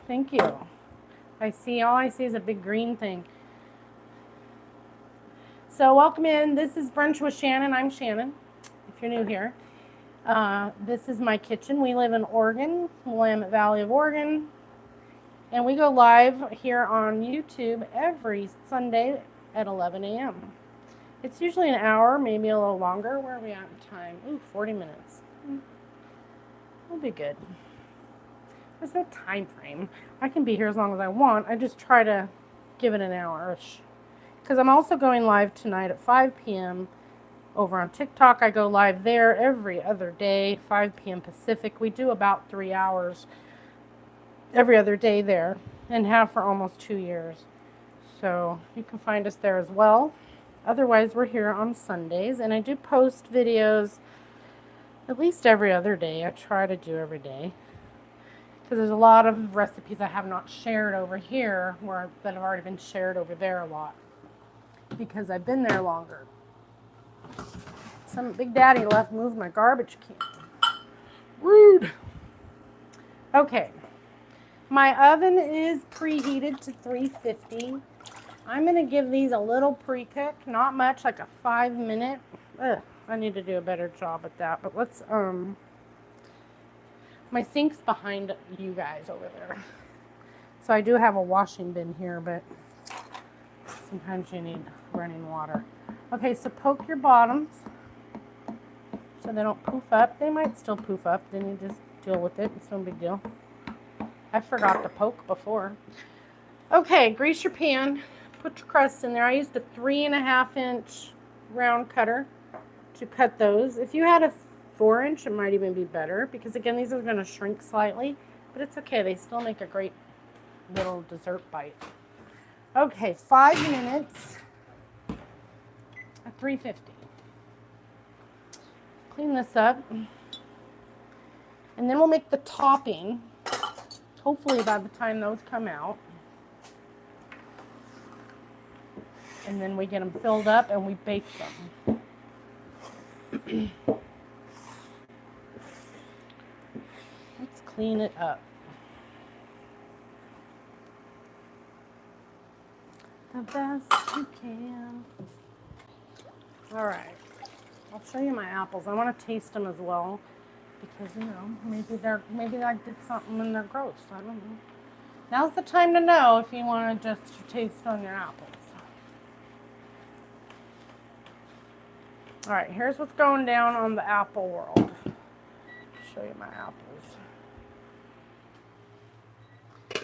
Thank you. All I see is a big green thing. So welcome in. This is Brunch with Shannon. I'm Shannon, if you're new here. This is my kitchen. We live in Oregon, Willamette Valley of Oregon. And we go live here on YouTube every Sunday at 11 a.m. It's usually an hour, maybe a little longer. Where are we at in time? Ooh, 40 minutes. We'll be good. There's no time frame. I can be here as long as I want. I just try to give it an hour-ish. Because I'm also going live tonight at 5 p.m. over on TikTok. I go live there every other day, 5 p.m. Pacific. We do about 3 hours every other day there and have for almost 2 years. So you can find us there as well. Otherwise, we're here on Sundays. And I do post videos at least every other day. I try to do every day. Because there's a lot of recipes I have not shared over here that have already been shared over there a lot. Because I've been there longer. Some Big Daddy moved my garbage can. Rude. Okay. My oven is preheated to 350. I'm going to give these a little pre-cook. Not much, like a 5-minute. I need to do a better job at that. But let's, my sink's behind you guys over there. So I do have a washing bin here, but sometimes you need running water. Okay, so poke your bottoms so they don't poof up. They might still poof up. Then you just deal with it. It's no big deal. I forgot to poke before. Okay, grease your pan. Put your crust in there. I used a 3.5-inch round cutter to cut those. If you had a 4-inch, it might even be better because, again, these are going to shrink slightly, but it's okay. They still make a great little dessert bite. Okay, 5 minutes at 350. Clean this up. And then we'll make the topping, hopefully by the time those come out. And then we get them filled up and we bake them. Let's clean it up. The best you can. All right. I'll show you my apples. I want to taste them as well because, you know, maybe I did something and they're gross. I don't know. Now's the time to know if you want to just taste on your apples. All right, here's what's going down on the apple world. Show you my apples.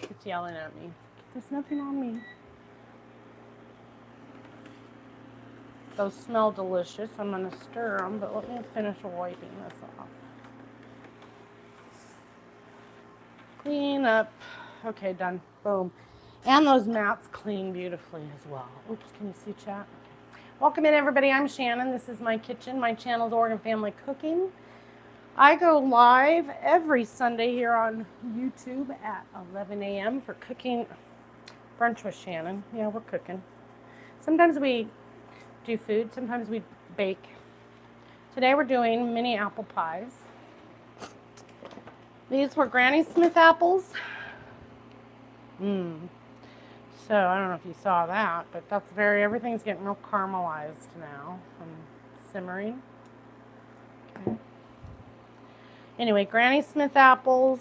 It's yelling at me. There's nothing on me. Those smell delicious. I'm going to stir them, but let me finish wiping this off. Clean up. Okay, done. Boom. And those mats clean beautifully as well. Oops, can you see chat? Okay. Welcome in, everybody. I'm Shannon. This is my kitchen. My channel is Oregon Family Cooking. I go live every Sunday here on YouTube at 11 a.m. for cooking brunch with Shannon. Yeah, we're cooking. Sometimes we do food, sometimes we bake. Today we're doing mini apple pies. These were Granny Smith apples. So I don't know if you saw that, but everything's getting real caramelized now from simmering. Okay. Anyway, Granny Smith apples,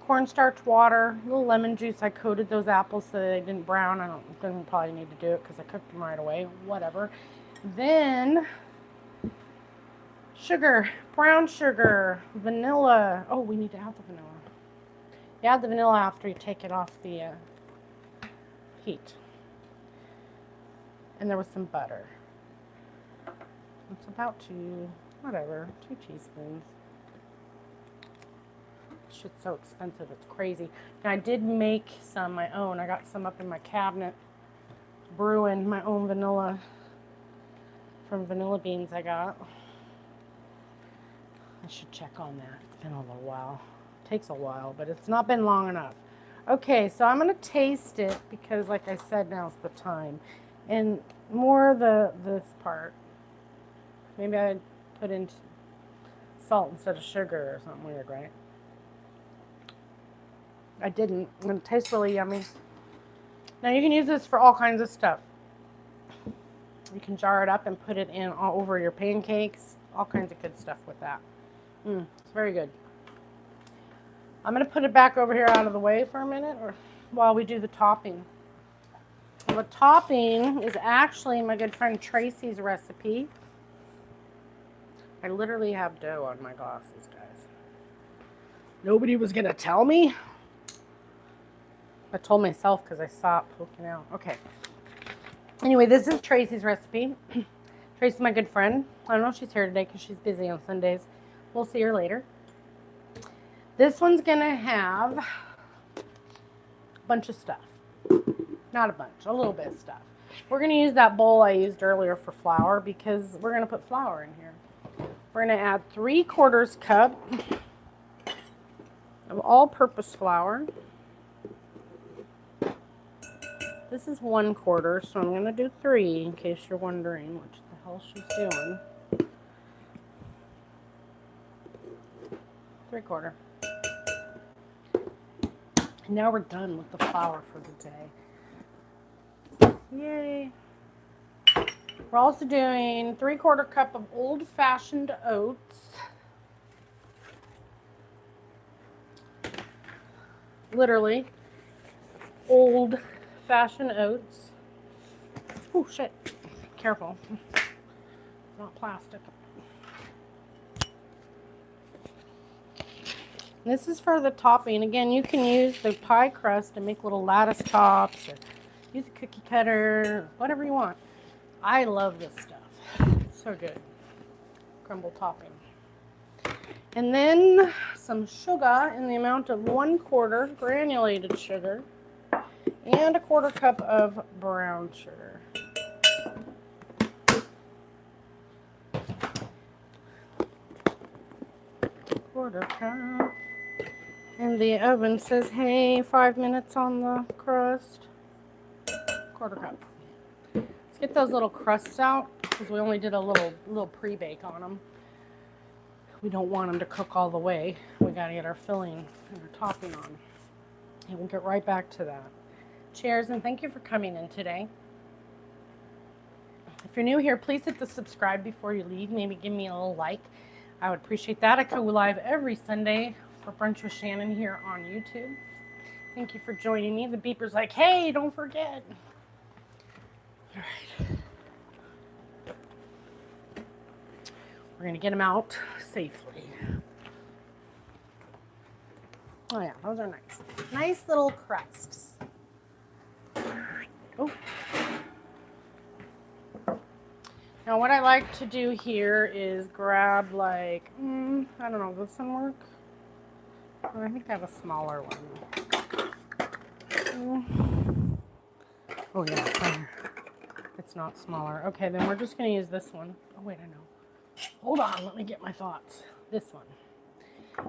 cornstarch water, a little lemon juice. I coated those apples so they didn't brown. Didn't probably need to do it because I cooked them right away. Whatever. Then sugar, brown sugar, vanilla. Oh, we need to add the vanilla. You add the vanilla after you take it off the heat. And there was some butter. It's about 2 teaspoons. Shit's so expensive, it's crazy. Now I did make some my own. I got some up in my cabinet brewing my own vanilla from vanilla beans I got. I should check on that. It's been a little while. It takes a while, but it's not been long enough. Okay, so I'm going to taste it because like I said, now's the time. And more this part. Maybe I'd put in salt instead of sugar or something weird, right? I didn't. It tastes really yummy. Now you can use this for all kinds of stuff. You can jar it up and put it in all over your pancakes. All kinds of good stuff with that. It's very good. I'm going to put it back over here out of the way for a minute or while we do the topping. Well, the topping is actually my good friend Tracy's recipe. I literally have dough on my glasses, guys. Nobody was going to tell me. I told myself because I saw it poking out. Okay. Anyway, this is Tracy's recipe. Tracy's my good friend. I don't know if she's here today because she's busy on Sundays. We'll see her later. This one's going to have a bunch of stuff. Not a bunch, a little bit of stuff. We're going to use that bowl I used earlier for flour because we're going to put flour in here. We're going to add 3/4 cup of all-purpose flour. This is 1/4, so I'm going to do 3 in case you're wondering what the hell she's doing. 3/4. And now we're done with the flour for the day. Yay. We're also doing 3/4 cup of old-fashioned oats. Literally, old-fashioned oats. Oh, shit. Careful. It's not plastic. This is for the topping. Again, you can use the pie crust to make little lattice tops or use a cookie cutter, whatever you want. I love this stuff. It's so good. Crumble topping. And then some sugar in the amount of 1/4 granulated sugar and 1/4 cup of brown sugar. Quarter cup. And the oven says, hey, 5 minutes on the crust. 1/4 cup. Let's get those little crusts out because we only did a little pre-bake on them. We don't want them to cook all the way. We got to get our filling and our topping on. And we'll get right back to that. Cheers, and thank you for coming in today. If you're new here, please hit the subscribe before you leave. Maybe give me a little like. I would appreciate that. I go live every Sunday for Brunch with Shannon here on YouTube. Thank you for joining me. The beeper's like, hey, don't forget. All right. We're going to get them out safely. Oh, yeah, those are nice. Nice little crusts. Oh. Now, what I like to do here is grab, like, I don't know, does this one work? Oh, I think I have a smaller one. Oh, yeah, it's not smaller. Okay, then we're just going to use this one. Oh, wait, I know. Hold on, let me get my thoughts. this one.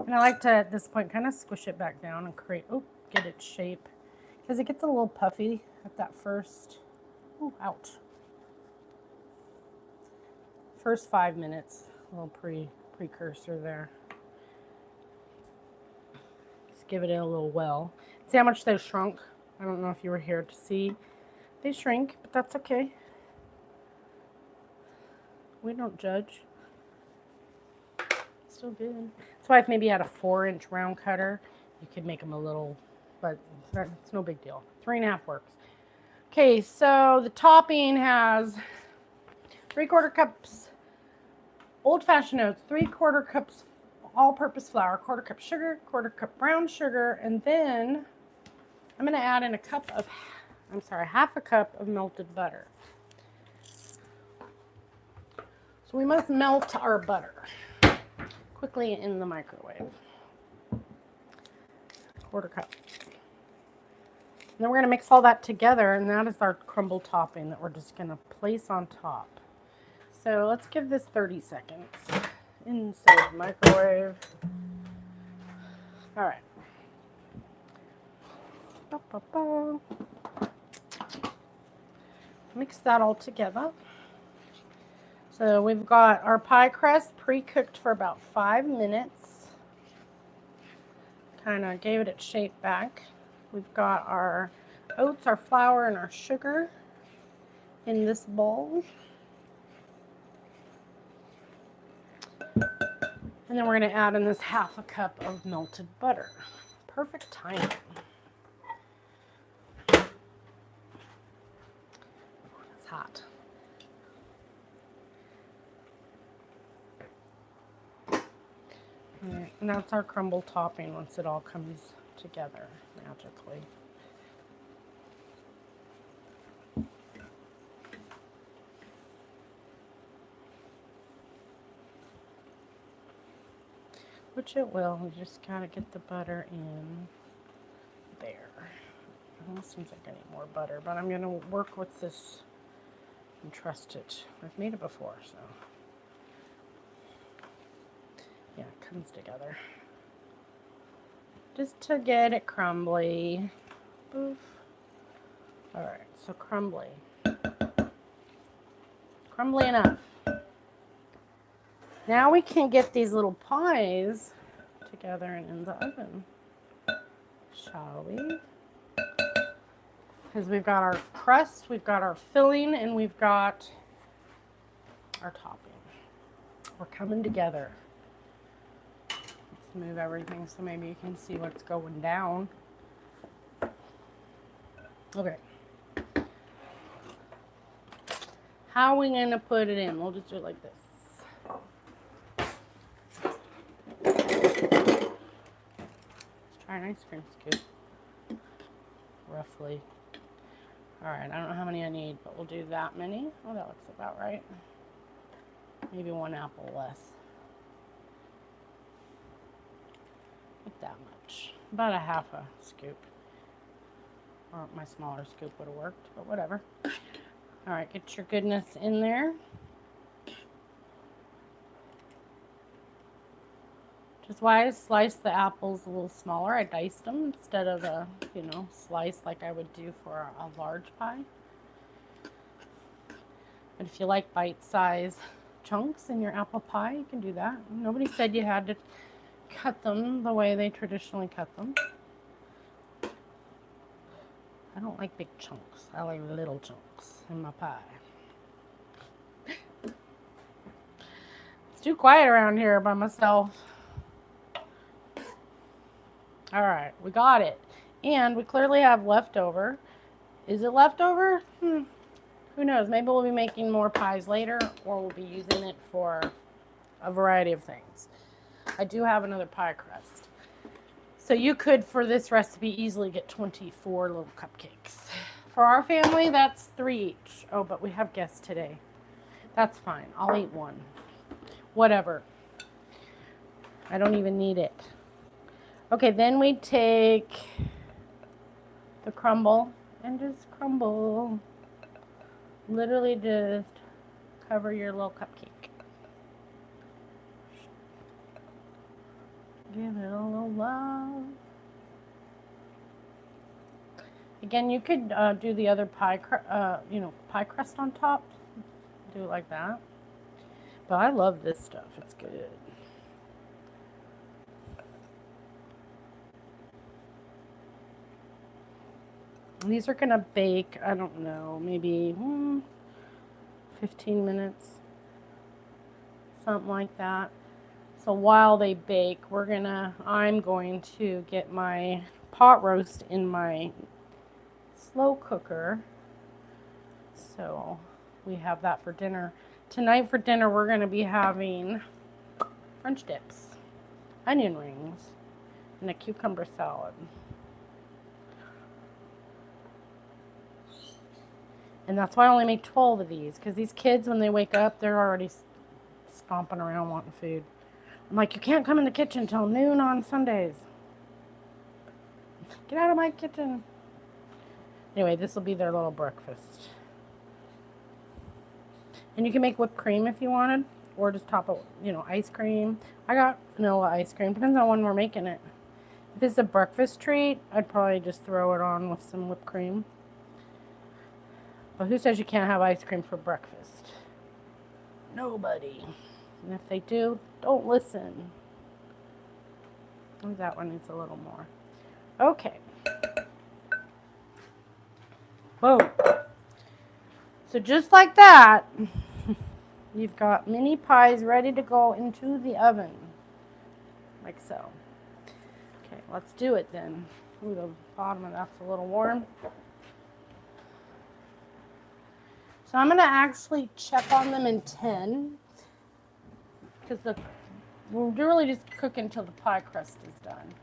And I like to, at this point, kind of squish it back down and get its shape. Because it gets a little puffy at that first, ouch. First 5 minutes, a little precursor there. Just give it a little well. See how much they shrunk? I don't know if you were here to see. They shrink, but that's okay. We don't judge. Still good. That's why if maybe you had a 4-inch round cutter, you could make them a little, but it's no big deal. 3.5 works. Okay, so the topping has 3/4 cups old-fashioned oats, 3/4 cups all-purpose flour, 1/4 cup sugar, 1/4 cup brown sugar, and then I'm going to add in half a cup of melted butter. So we must melt our butter quickly in the microwave. 1/4 cup. And then we're going to mix all that together, and that is our crumble topping that we're just going to place on top. So let's give this 30 seconds inside the microwave. All right. Mix that all together. So we've got our pie crust pre-cooked for about 5 minutes. Kind of gave it its shape back. We've got our oats, our flour, and our sugar in this bowl. And then we're going to add in this 1/2 cup of melted butter. Perfect timing. It's hot. Right, and that's our crumble topping once it all comes together magically. Which it will. We just gotta get the butter in there. It almost seems like I need more butter, but I'm gonna work with this and trust it. I've made it before, so yeah, it comes together. Just to get it crumbly. Boof. Alright, so crumbly. Crumbly enough. Now we can get these little pies together and in the oven. Shall we? Because we've got our crust, we've got our filling, and we've got our topping. We're coming together. Let's move everything so maybe you can see what's going down. Okay. How are we going to put it in? We'll just do it like this. Let's try an ice cream scoop. Roughly. Alright, I don't know how many I need, but we'll do that many. Oh, that looks about right. Maybe 1 apple less. Not that much. About a 1/2 scoop. Or my smaller scoop would have worked, but whatever. Alright, get your goodness in there. Which is why I sliced the apples a little smaller. I diced them instead of a, slice like I would do for a large pie. But if you like bite-sized chunks in your apple pie, you can do that. Nobody said you had to cut them the way they traditionally cut them. I don't like big chunks. I like little chunks in my pie. It's too quiet around here by myself. All right, we got it. And we clearly have leftover. Is it leftover? Who knows? Maybe we'll be making more pies later, or we'll be using it for a variety of things. I do have another pie crust. So you could, for this recipe, easily get 24 little cupcakes. For our family, that's 3 each. Oh, but we have guests today. That's fine. I'll eat 1. Whatever. I don't even need it. Okay, then we take the crumble and just crumble. Literally just cover your little cupcake. Give it a little love. Again, you could do the other pie crust on top. Do it like that. But I love this stuff. It's good. These are gonna bake, I don't know, maybe 15 minutes, something like that. So while they bake, I'm going to get my pot roast in my slow cooker. So we have that for dinner. Tonight for dinner, we're gonna be having French dips, onion rings, and a cucumber salad. And that's why I only make 12 of these, because these kids, when they wake up, they're already stomping around wanting food. I'm like, you can't come in the kitchen till noon on Sundays. Get out of my kitchen. Anyway, this will be their little breakfast. And you can make whipped cream if you wanted, or just top it, ice cream. I got vanilla ice cream. Depends on when we're making it. If it's a breakfast treat, I'd probably just throw it on with some whipped cream. But who says you can't have ice cream for breakfast? Nobody. And if they do, don't listen. Oh, that one needs a little more. Okay. Boom. So just like that, you've got mini pies ready to go into the oven. Like so. Okay, let's do it then. Ooh, the bottom of that's a little warm. So I'm going to actually check on them in 10, because we'll really just cook until the pie crust is done.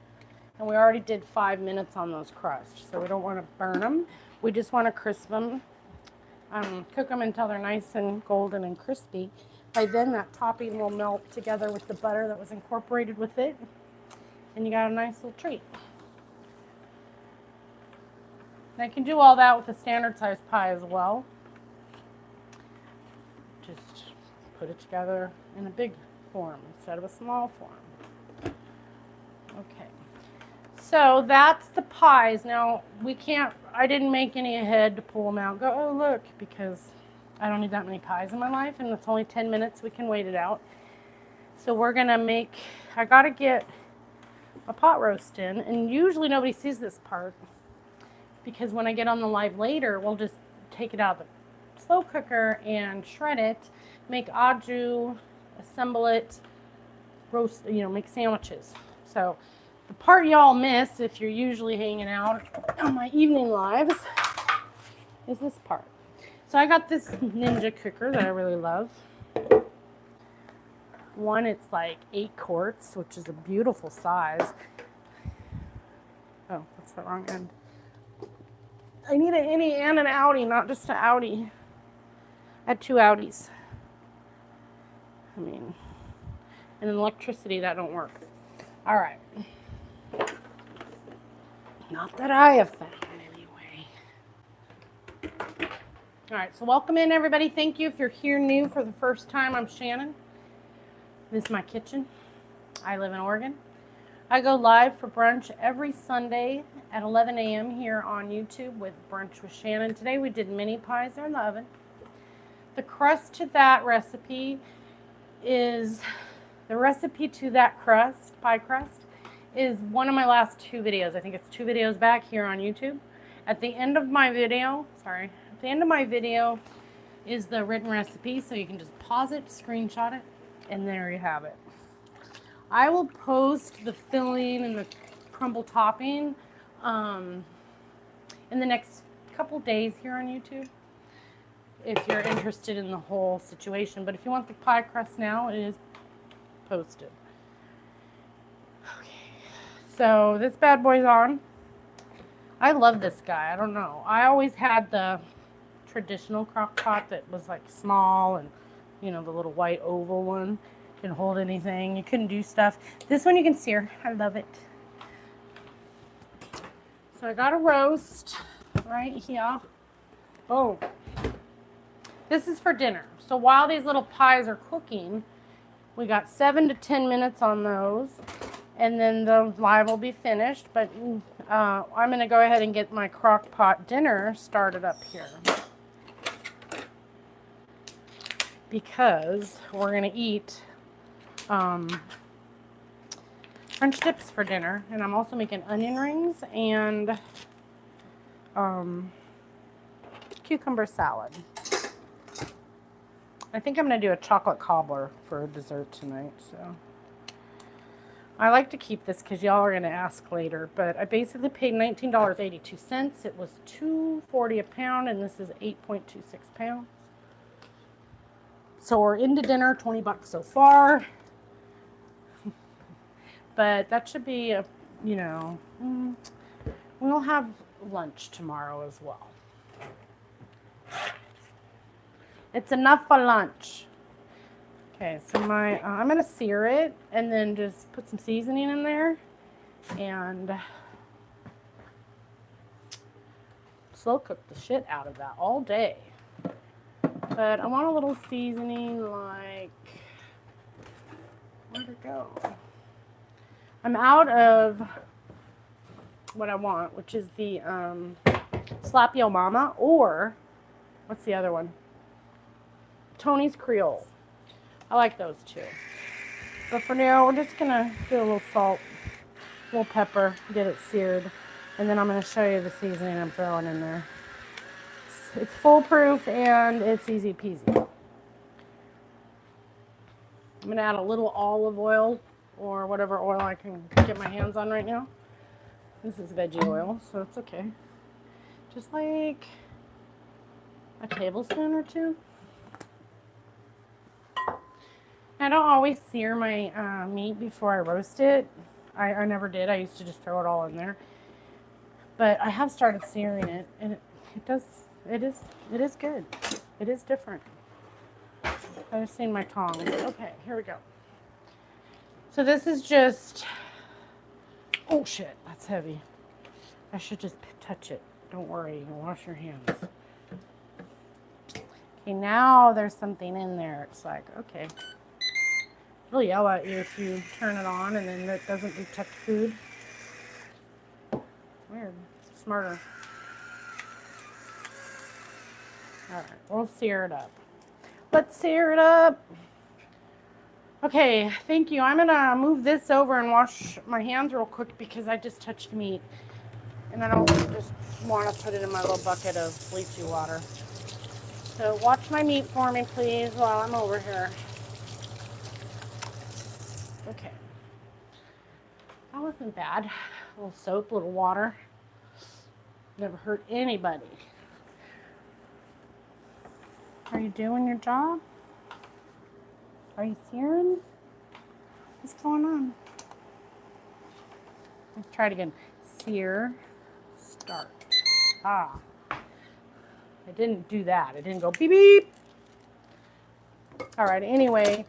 And we already did 5 minutes on those crusts, so we don't want to burn them. We just want to crisp them, cook them until they're nice and golden and crispy. By then that topping will melt together with the butter that was incorporated with it, and you got a nice little treat. And I can do all that with a standard size pie as well. Just put it together in a big form instead of a small form. Okay, so that's the pies. Now I didn't make any ahead to pull them out. Go, oh look, because I don't need that many pies in my life, and it's only 10 minutes. We can wait it out. So we're gonna I gotta get a pot roast in, and usually nobody sees this part, because when I get on the live later, we'll just take it out of the slow cooker and shred it, make au jus, assemble it, roast, make sandwiches. So the part y'all miss if you're usually hanging out on my evening lives is this part. So I got this Ninja cooker that I really love. One, it's like 8 quarts, which is a beautiful size. Oh, that's the wrong end. I need an innie and an outie, not just an outie. I had 2 outies. And electricity, that don't work. All right. Not that I have found, anyway. All right, so welcome in, everybody. Thank you if you're here new for the first time. I'm Shannon. This is my kitchen. I live in Oregon. I go live for brunch every Sunday at 11 a.m. here on YouTube with Brunch with Shannon. Today we did mini pies. They're in the oven. The crust to that recipe is, pie crust, is one of my last 2 videos. I think it's 2 videos back here on YouTube. At the end of my video is the written recipe, so you can just pause it, screenshot it, and there you have it. I will post the filling and the crumble topping in the next couple days here on YouTube, if you're interested in the whole situation. But if you want the pie crust now, it is posted. Okay, so this bad boy's on. I love this guy. I don't know. I always had the traditional crock pot that was like small and, the little white oval one. Didn't hold anything. You couldn't do stuff. This one you can sear. I love it. So I got a roast right here. Oh. This is for dinner. So while these little pies are cooking, we got 7 to 10 minutes on those. And then the live will be finished. But I'm going to go ahead and get my crock pot dinner started up here. Because we're going to eat French dips for dinner. And I'm also making onion rings and cucumber salad. I think I'm going to do a chocolate cobbler for dessert tonight. So I like to keep this because y'all are going to ask later. But I basically paid $19.82. It was $2.40 a pound, and this is 8.26 pounds. So we're into dinner, 20 bucks so far. But that should be a, you know, we'll have lunch tomorrow as well. It's enough for lunch. Okay, so I'm going to sear it and then just put some seasoning in there and slow cook the shit out of that all day. But I want a little seasoning like, where'd it go? I'm out of what I want, which is the Slappy O Mama, or what's the other one? Tony's Creole. I like those too. But for now, we're just going to do a little salt, a little pepper, get it seared. And then I'm going to show you the seasoning I'm throwing in there. It's foolproof and it's easy peasy. I'm going to add a little olive oil or whatever oil I can get my hands on right now. This is veggie oil, so it's okay. Just like a tablespoon or two. I don't always sear my meat before I roast it. I never did. I used to just throw it all in there. But I have started searing it, and it is good. It is different. I just seen my tongs. Okay, here we go. So this is just, oh shit, that's heavy. I should just touch it. Don't worry, you can wash your hands. Okay, now there's something in there. It's like, okay. It'll yell at you if you turn it on and then it doesn't detect food. Weird. Smarter. Alright, we'll sear it up. Let's sear it up. Okay, thank you. I'm going to move this over and wash my hands real quick because I just touched meat. And I don't just want to put it in my little bucket of bleachy water. So watch my meat for me, please, while I'm over here. Okay. That wasn't bad. A little soap, a little water. Never hurt anybody. Are you doing your job? Are you searing? What's going on? Let's try it again. Sear, start. Ah. I didn't do that. It didn't go beep beep. All right, anyway.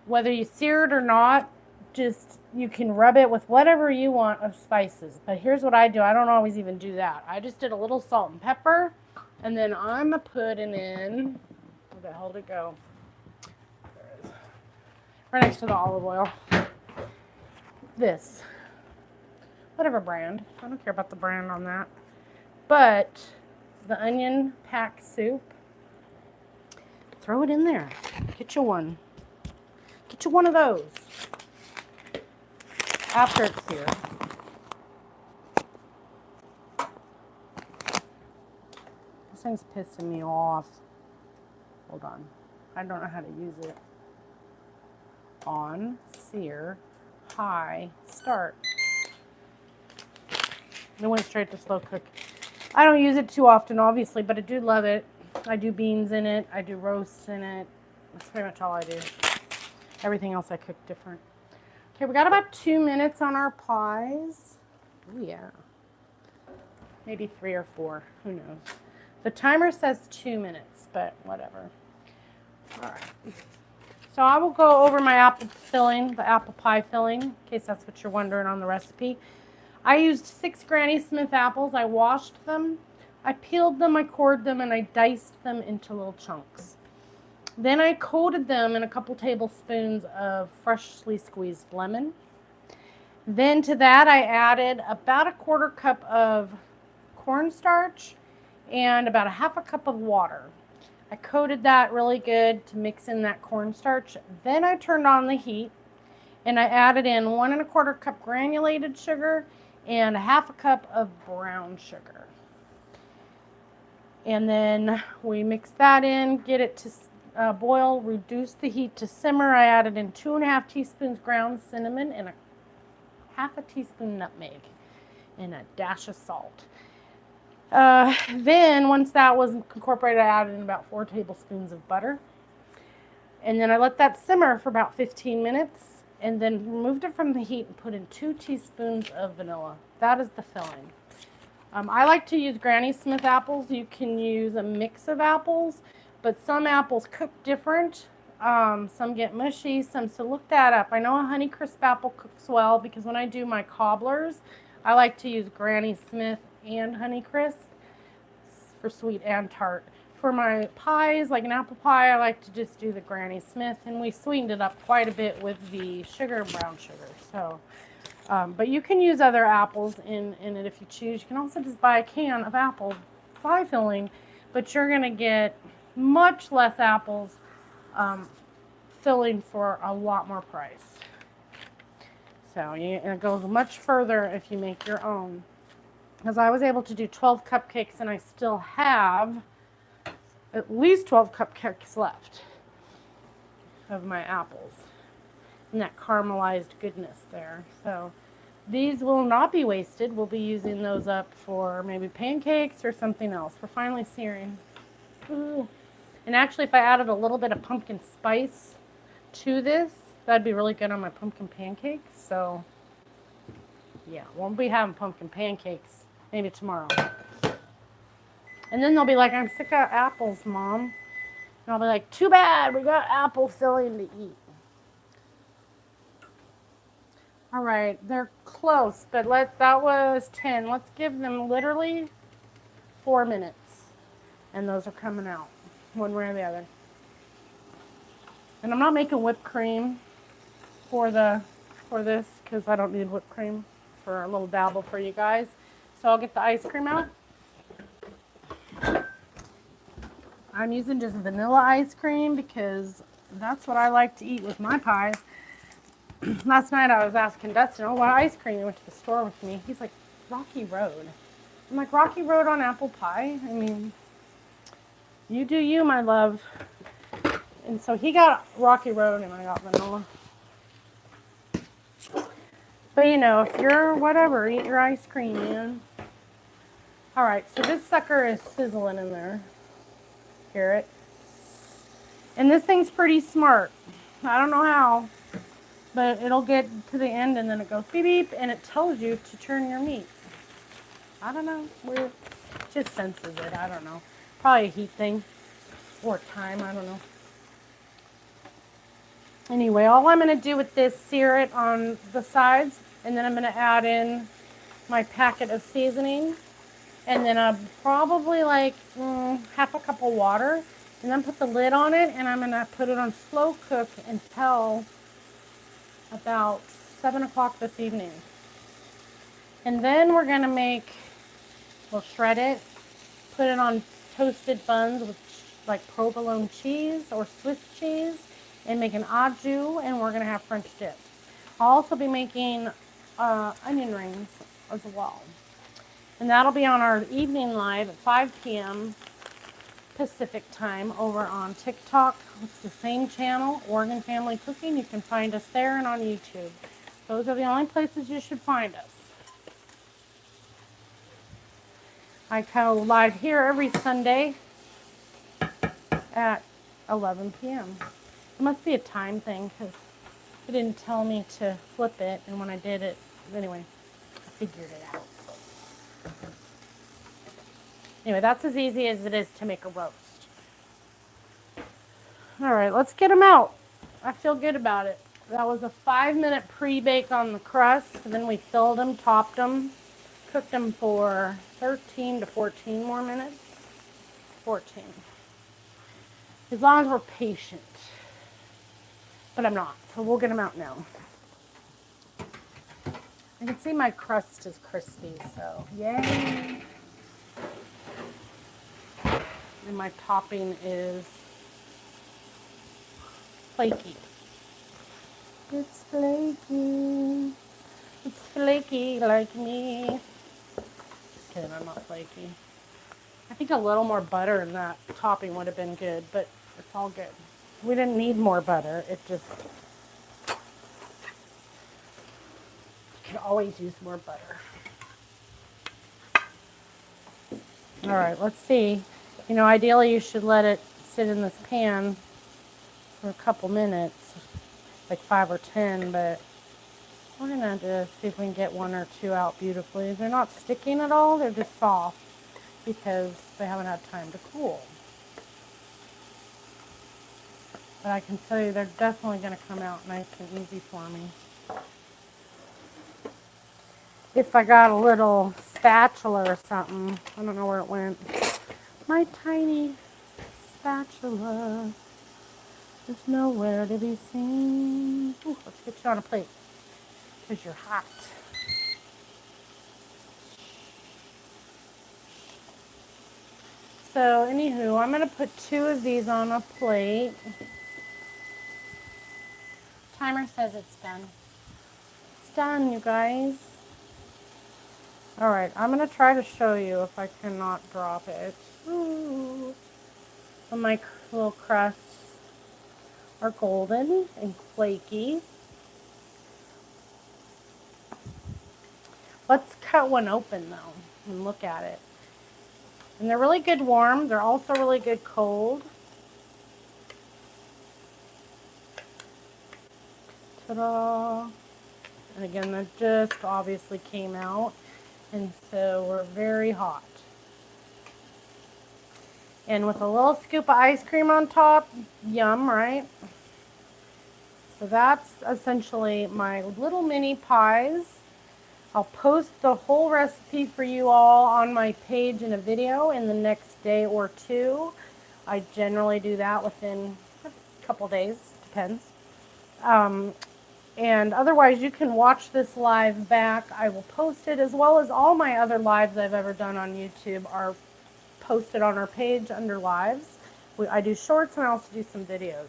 Whether you sear it or not, just you can rub it with whatever you want of spices. But here's what I do. I don't always even do that. I just did a little salt and pepper. And then I'm putting in, where the hell did it go? There it is. Right next to the olive oil. This. Whatever brand. I don't care about the brand on that. But the onion pack soup, throw it in there. Get you one. Get you one of those after it's seared. This thing's pissing me off. Hold on. I don't know how to use it. On, sear, high, start. It went straight to slow cook. I don't use it too often, obviously, but I do love it. I do beans in it. I do roasts in it. That's pretty much all I do. Everything else I cook different. Okay, we got about 2 minutes on our pies. Oh, yeah. Maybe 3 or 4. Who knows? The timer says 2 minutes, but whatever. All right. So I will go over my apple filling, the apple pie filling, in case that's what you're wondering on the recipe. I used 6 Granny Smith apples. I washed them. I peeled them, I cored them, and I diced them into little chunks. Then I coated them in a couple tablespoons of freshly squeezed lemon. Then to that I added about a 1/4 cup of cornstarch and about a 1/2 cup of water. I coated that really good to mix in that cornstarch. Then I turned on the heat and I added in 1 1/4 cup granulated sugar and a 1/2 cup of brown sugar. And then we mix that in, get it to boil, reduce the heat to simmer. I added in 2 1/2 teaspoons ground cinnamon and a 1/2 teaspoon nutmeg and a dash of salt. Then once that was incorporated, I added in about 4 tablespoons of butter. And then I let that simmer for about 15 minutes and then removed it from the heat and put in 2 teaspoons of vanilla. That is the filling. I like to use Granny Smith apples. You can use a mix of apples, but some apples cook different. Some get mushy, so look that up. I know a Honeycrisp apple cooks well because when I do my cobblers, I like to use Granny Smith and Honeycrisp for sweet and tart. For my pies, like an apple pie, I like to just do the Granny Smith, and we sweetened it up quite a bit with the sugar and brown sugar. So, but you can use other apples in it if you choose. You can also just buy a can of apple pie filling, but you're going to get much less apples filling for a lot more price. So it goes much further if you make your own. Because I was able to do 12 cupcakes and I still have at least 12 cupcakes left of my apples and that caramelized goodness there. So these will not be wasted. We'll be using those up for maybe pancakes or something else. We're finally searing. Ooh. And actually, if I added a little bit of pumpkin spice to this, that'd be really good on my pumpkin pancakes. So yeah, won't be having pumpkin pancakes maybe tomorrow. And then they'll be like, I'm sick of apples, Mom. And I'll be like, too bad, we got apple filling to eat. All right, they're close, but that was 10. Let's give them literally 4 minutes. And those are coming out, one way or the other. And I'm not making whipped cream for this because I don't need whipped cream for a little dabble for you guys. So I'll get the ice cream out. I'm using just vanilla ice cream because that's what I like to eat with my pies. Last night I was asking Dustin, oh, what ice cream? He went to the store with me. He's like, Rocky Road. I'm like, Rocky Road on apple pie? I mean, you do you, my love. And so he got Rocky Road and I got vanilla. But you know, if you're whatever, eat your ice cream, man. All right, so this sucker is sizzling in there. Hear it? And this thing's pretty smart. I don't know how, but it'll get to the end and then it goes beep beep and it tells you to turn your meat. I don't know. Weird. Just senses it. I don't know. Probably a heat thing or time. I don't know. Anyway, all I'm going to do with this, sear it on the sides, and then I'm going to add in my packet of seasoning, and then probably like 1/2 cup of water, and then put the lid on it, and I'm going to put it on slow cook until about 7 o'clock this evening. And then we're going to we'll shred it, put it on toasted buns with like provolone cheese or Swiss cheese, and make an au jus, and we're going to have French dips. I'll also be making onion rings as well. And that'll be on our evening live at 5 p.m. Pacific time over on TikTok. It's the same channel, Oregon Family Cooking. You can find us there and on YouTube. Those are the only places you should find us. I go live here every Sunday at 11 p.m. It must be a time thing because it didn't tell me to flip it, and when I did it, anyway, I figured it out. Anyway, that's as easy as it is to make a roast. All right, let's get them out. I feel good about it. That was a 5-minute pre-bake on the crust, and then we filled them, topped them, cooked them for 13 to 14 more minutes. 14. As long as we're patient. But I'm not, so we'll get them out now. I can see my crust is crispy, so yay. And my topping is flaky. It's flaky. It's flaky like me. Just kidding, I'm not flaky. I think a little more butter in that topping would have been good, but it's all good. We didn't need more butter. It just, you could always use more butter. All right, let's see. You know, ideally you should let it sit in this pan for a couple minutes, like 5 or 10, but we're gonna just see if we can get 1 or 2 out beautifully. They're not sticking at all, they're just soft because they haven't had time to cool. But I can tell you they're definitely gonna come out nice and easy for me. If I got a little spatula or something, I don't know where it went. My tiny spatula is nowhere to be seen. Ooh, let's get you on a plate because you're hot. So, anywho, I'm going to put 2 of these on a plate. Timer says it's done. It's done, you guys. Alright, I'm going to try to show you if I cannot drop it. Ooh. So my little crusts are golden and flaky. Let's cut one open though and look at it. And they're really good warm. They're also really good cold. Ta-da! And again, that just obviously came out. And so we're very hot. And with a little scoop of ice cream on top, yum, right? So that's essentially my little mini pies. I'll post the whole recipe for you all on my page in a video in the next day or 2. I generally do that within a couple days, depends. And otherwise, you can watch this live back. I will post it, as well as all my other lives I've ever done on YouTube are posted on our page under lives. I do shorts and I also do some videos.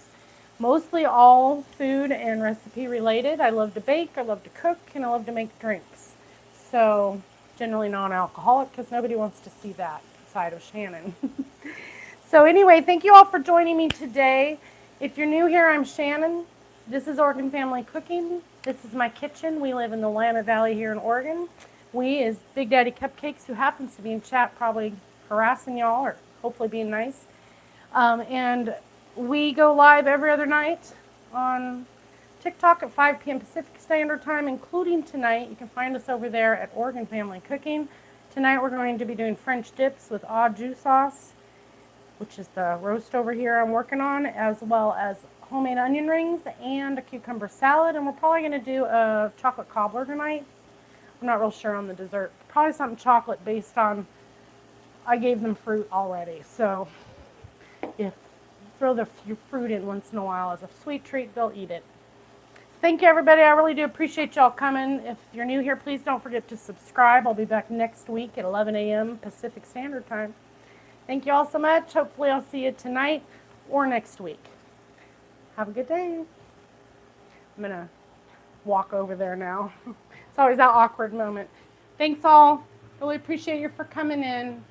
Mostly all food and recipe related. I love to bake, I love to cook, and I love to make drinks. So generally non-alcoholic because nobody wants to see that side of Shannon. So anyway, thank you all for joining me today. If you're new here, I'm Shannon. This is Oregon Family Cooking. This is my kitchen. We live in the Willamette Valley here in Oregon. We is Big Daddy Cupcakes, who happens to be in chat, probably harassing y'all or hopefully being nice. And we go live every other night on TikTok at 5 p.m. Pacific Standard Time, including tonight. You can find us over there at Oregon Family Cooking. Tonight we're going to be doing French dips with au jus sauce, which is the roast over here I'm working on, as well as homemade onion rings and a cucumber salad. And we're probably going to do a chocolate cobbler tonight. I'm not real sure on the dessert. Probably something chocolate based on, I gave them fruit already. So if throw the fruit in once in a while as a sweet treat, they'll eat it. Thank you, everybody. I really do appreciate y'all coming. If you're new here, please don't forget to subscribe. I'll be back next week at 11 a.m. Pacific Standard Time. Thank you all so much. Hopefully I'll see you tonight or next week. Have a good day. I'm going to walk over there now. It's always that awkward moment. Thanks all. Really appreciate you for coming in.